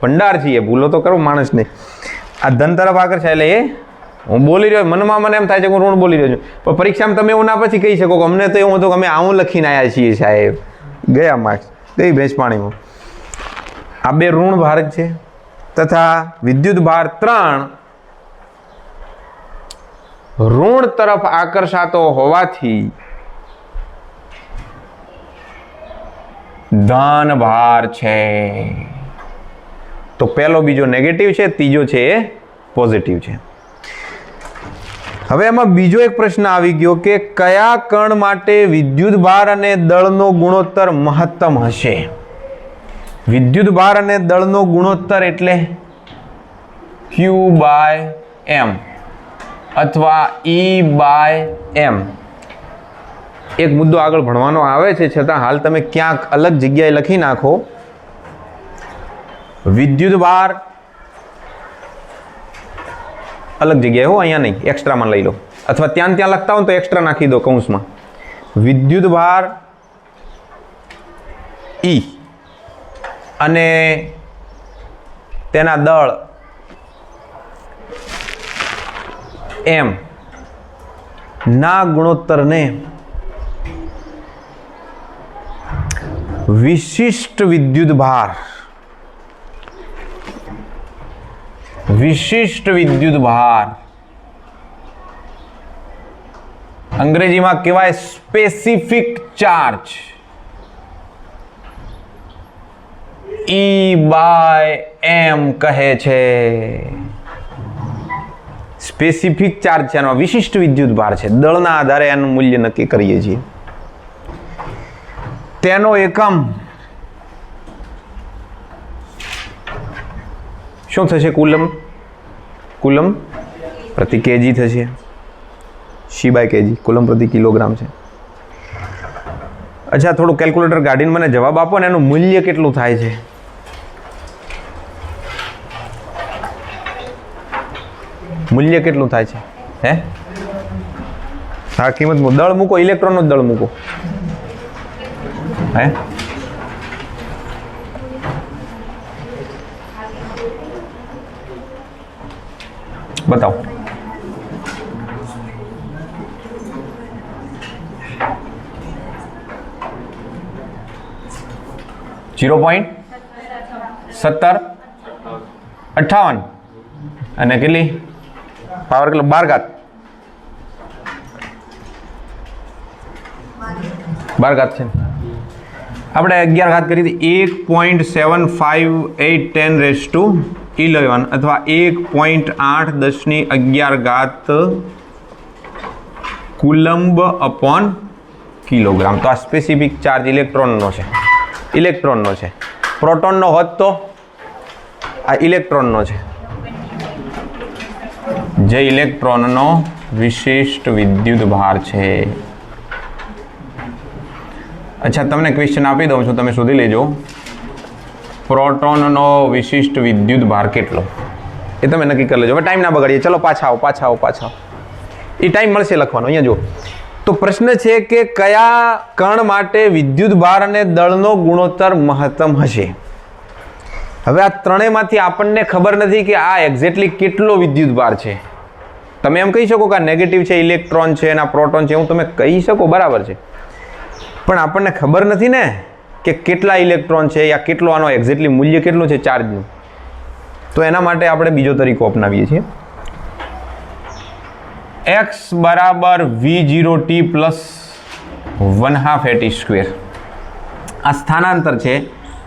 ભંડાર છીએ, ભૂલો તો કરો માણસને. આ ધન તરફ આકર્ષાય એટલે એ હું બોલી રહ્યો, મનમાં મને એમ થાય છે કે હું ઋણ બોલી રહ્યો છું, પણ પરીક્ષામાં તમે એવું ના પછી કહી શકો કે અમને તો એવું હતું કે અમે આવું લખીને આવ્યા છીએ સાહેબ. ગયા માર્ક્સ, ગઈ ભેંસ પાણીમાં. આ 2 ઋણ ભાર છે, તથા વિદ્યુત ભાર 3 ઋણ તરફ આકર્ષાતો હોવાથી ધન ભાર છે. તો પહેલો બીજો નેગેટિવ છે, ત્રીજો છે એ પોઝિટિવ છે. હવે એમાં બીજો એક પ્રશ્ન આવી ગયો કે કયા કણ માટે વિદ્યુત ભાર અને દળનો ગુણોત્તર મહત્તમ હશે? વિદ્યુત ભાર અને દળનો ગુણોત્તર એટલે Q/m અથવા E/m. એક મુદ્દો આગળ ભણવાનો આવે છે, છતાં હાલ તમે ક્યાંક અલગ જગ્યાએ લખી નાખો. વિદ્યુત ભાર અલગ જગ્યાએ હો, અહીંયા નહીં, એક્સ્ટ્રામાં લઈ લો, અથવા ત્યાં લખતા હો તો એક્સ્ટ્રા નાખી દો કૌંસમાં. વિદ્યુત ભાર E અને તેના દળ M ના ગુણોત્તરને વિશિષ્ટ વિદ્યુત ભાર અંગ્રેજીમાં કહેવાય સ્પેસિફિક ચાર્જ, E/m કહે છે. સ્પેસિફિક ચાર્જ છે, એનો વિશિષ્ટ વિદ્યુત ભાર છે. દળના આધારે એનું મૂલ્ય નક્કી કરીએ છીએ. તેનો એકમ શું થશે? કુલમ પ્રતિ કેજી થશે. C/kg, કુલમ પ્રતિ કિલોગ્રામ છે. અચ્છા, થોડું કેલ્ક્યુલેટર કાઢીને મને જવાબ આપો ને, એનું મૂલ્ય કેટલું થાય છે? મૂલ્ય કેટલું થાય છે? હે, હા, કિંમત દળ મૂકો, ઇલેક્ટ્રોનનો દળ મૂકો. હે, બતાવો. .1758 અને કેટલી પાવર કેટલો? 12 ઘાત. 12 ઘાત છે. આપણે 11 ઘાત કરી હતી. 1.75811011 અથવા 1.8 10 ની 11 ઘાત કુલંબ અપોન કિલોગ્રામ. તો આ સ્પેસિફિક ચાર્જ ઇલેક્ટ્રોનનો છે. પ્રોટોનનો હોત તો આ ઇલેક્ટ્રોનનો છે, જે ઇલેક્ટ્રોનનો વિશિષ્ટ વિદ્યુત ભાર છે. અચ્છા, તમને ક્વેશ્ચન આપી દઉં છું, તમે શોધી લેજો. પ્રોટોનનો વિશિષ્ટ વિદ્યુત ભાર કેટલો એ તમે નક્કી કરી લેજો. હવે ટાઈમ ના બગાડીએ, ચલો પાછા આવો. એ ટાઈમ મળશે લખવાનો. અહીંયા જો, તો પ્રશ્ન છે કે કયા કણ માટે વિદ્યુત ભાર અને દળનો ગુણોત્તર મહત્તમ હશે? હવે આ ત્રણેયમાંથી આપણને ખબર નથી કે આ એક્ઝેક્ટલી કેટલો વિદ્યુત ભાર છે. તમે એમ કહી શકો કે આ નેગેટિવ છે, ઇલેક્ટ્રોન છે અને આ પ્રોટોન છે, એવું તમે કહી શકો, બરાબર છે, પણ આપણને ખબર નથી ને કે કેટલા ઇલેક્ટ્રોન છે યા કેટલો આનો એક્ઝેક્ટલી મૂલ્ય કેટલું છે ચાર્જનું. તો એના માટે આપણે બીજો તરીકો અપનાવીએ છીએ. x બરાબર v0t પ્લસ 1/2 at². આ સ્થાનાંતર છે,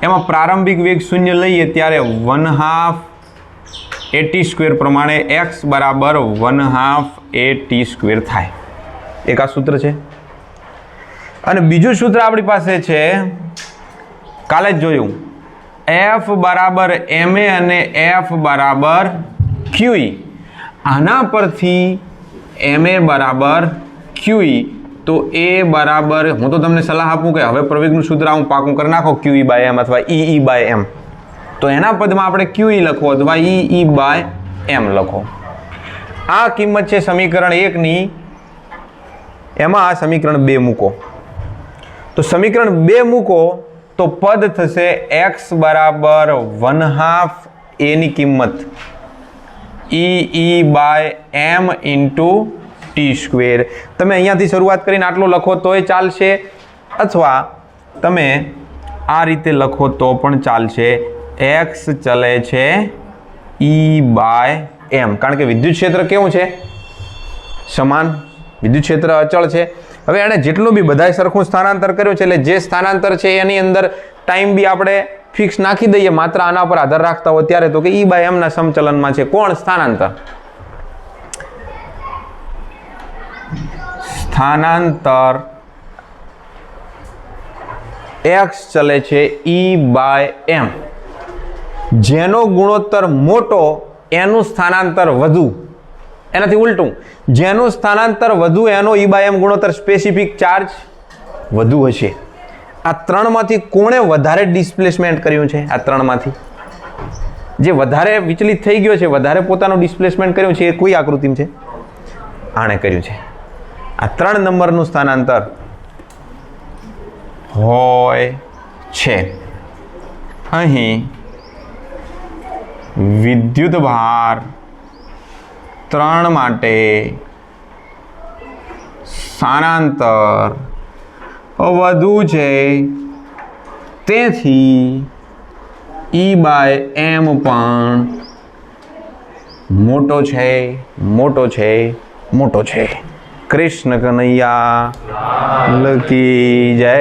એમાં પ્રારંભિક વેગ 0 લઈએ ત્યારે 1/2 at² પ્રમાણે x બરાબર 1/2 at² થાય. એક આ સૂત્ર છે. અને બીજું સૂત્ર આપણી પાસે છે, કાલે જ જોયું, f બરાબર ma અને f બરાબર qe. આના પરથી ma બરાબર qe, તો a બરાબર, હું તો તમને સલાહ આપું કે હવે પ્રવેગનું સૂત્ર હું પાકું કરી નાખો qe/m અથવા e/m. તો એના પદમાં આપણે qe લખો અથવા e/m લખો. આ કિંમત છે સમીકરણ 1 ની, એમાં આ સમીકરણ 2 મૂકો. તો સમીકરણ 2 મૂકો તો પદ થશે x બરાબર 1/2 a ની કિંમત e/m ઇન્ટુ t². તમે અહીંયાથી શરૂઆત કરીને આટલો લખો તોય ચાલશે, અથવા તમે આ રીતે લખો તો પણ ચાલશે. x ચલે છે e/m, કારણ કે વિદ્યુત ક્ષેત્ર કેવું છે? સમાન. વિદ્યુત ક્ષેત્ર અચળ છે. હવે એણે જેટલું બી બધાય સરખું સ્થાનાંતર કર્યું છે, એટલે જે સ્થાનાંતર છે એની અંદર ટાઈમ બી આપણે ફિક્સ નાખી દઈએ, માત્ર આના પર આધાર રાખતા હોય ત્યારે. તો કે e/m ના સમચલનમાં છે કોણ? સ્થાનાંતર. સ્થાનાંતર x ચલે છે e/m. જેનો ગુણોત્તર મોટો એનું સ્થાનાંતર વધુ, એનાથી ઉલટું, જેનું સ્થાનાંતર વધુ એનો e/m ગુણોત્તર સ્પેસિફિક ચાર્જ વધુ હશે. આ ત્રણમાંથી કોણે વધારે ડિસ્પ્લેસમેન્ટ કર્યું છે? આ ત્રણમાંથી જે વધારે વિચલિત થઈ ગયો છે, વધારે પોતાનું ડિસ્પ્લેસમેન્ટ કર્યું છે, એ કોઈ આકૃતિમાં છે? આણે કર્યું છે. આ 3 નંબરનું સ્થાનાંતર હોય છે. અહીં વિદ્યુત ભાર 3 માટે સ્થાનાંતર વધુ છે, તેથી e/m પણ મોટો છે, મોટો છે, મોટો છે. કૃષ્ણ કનૈયા કી જય.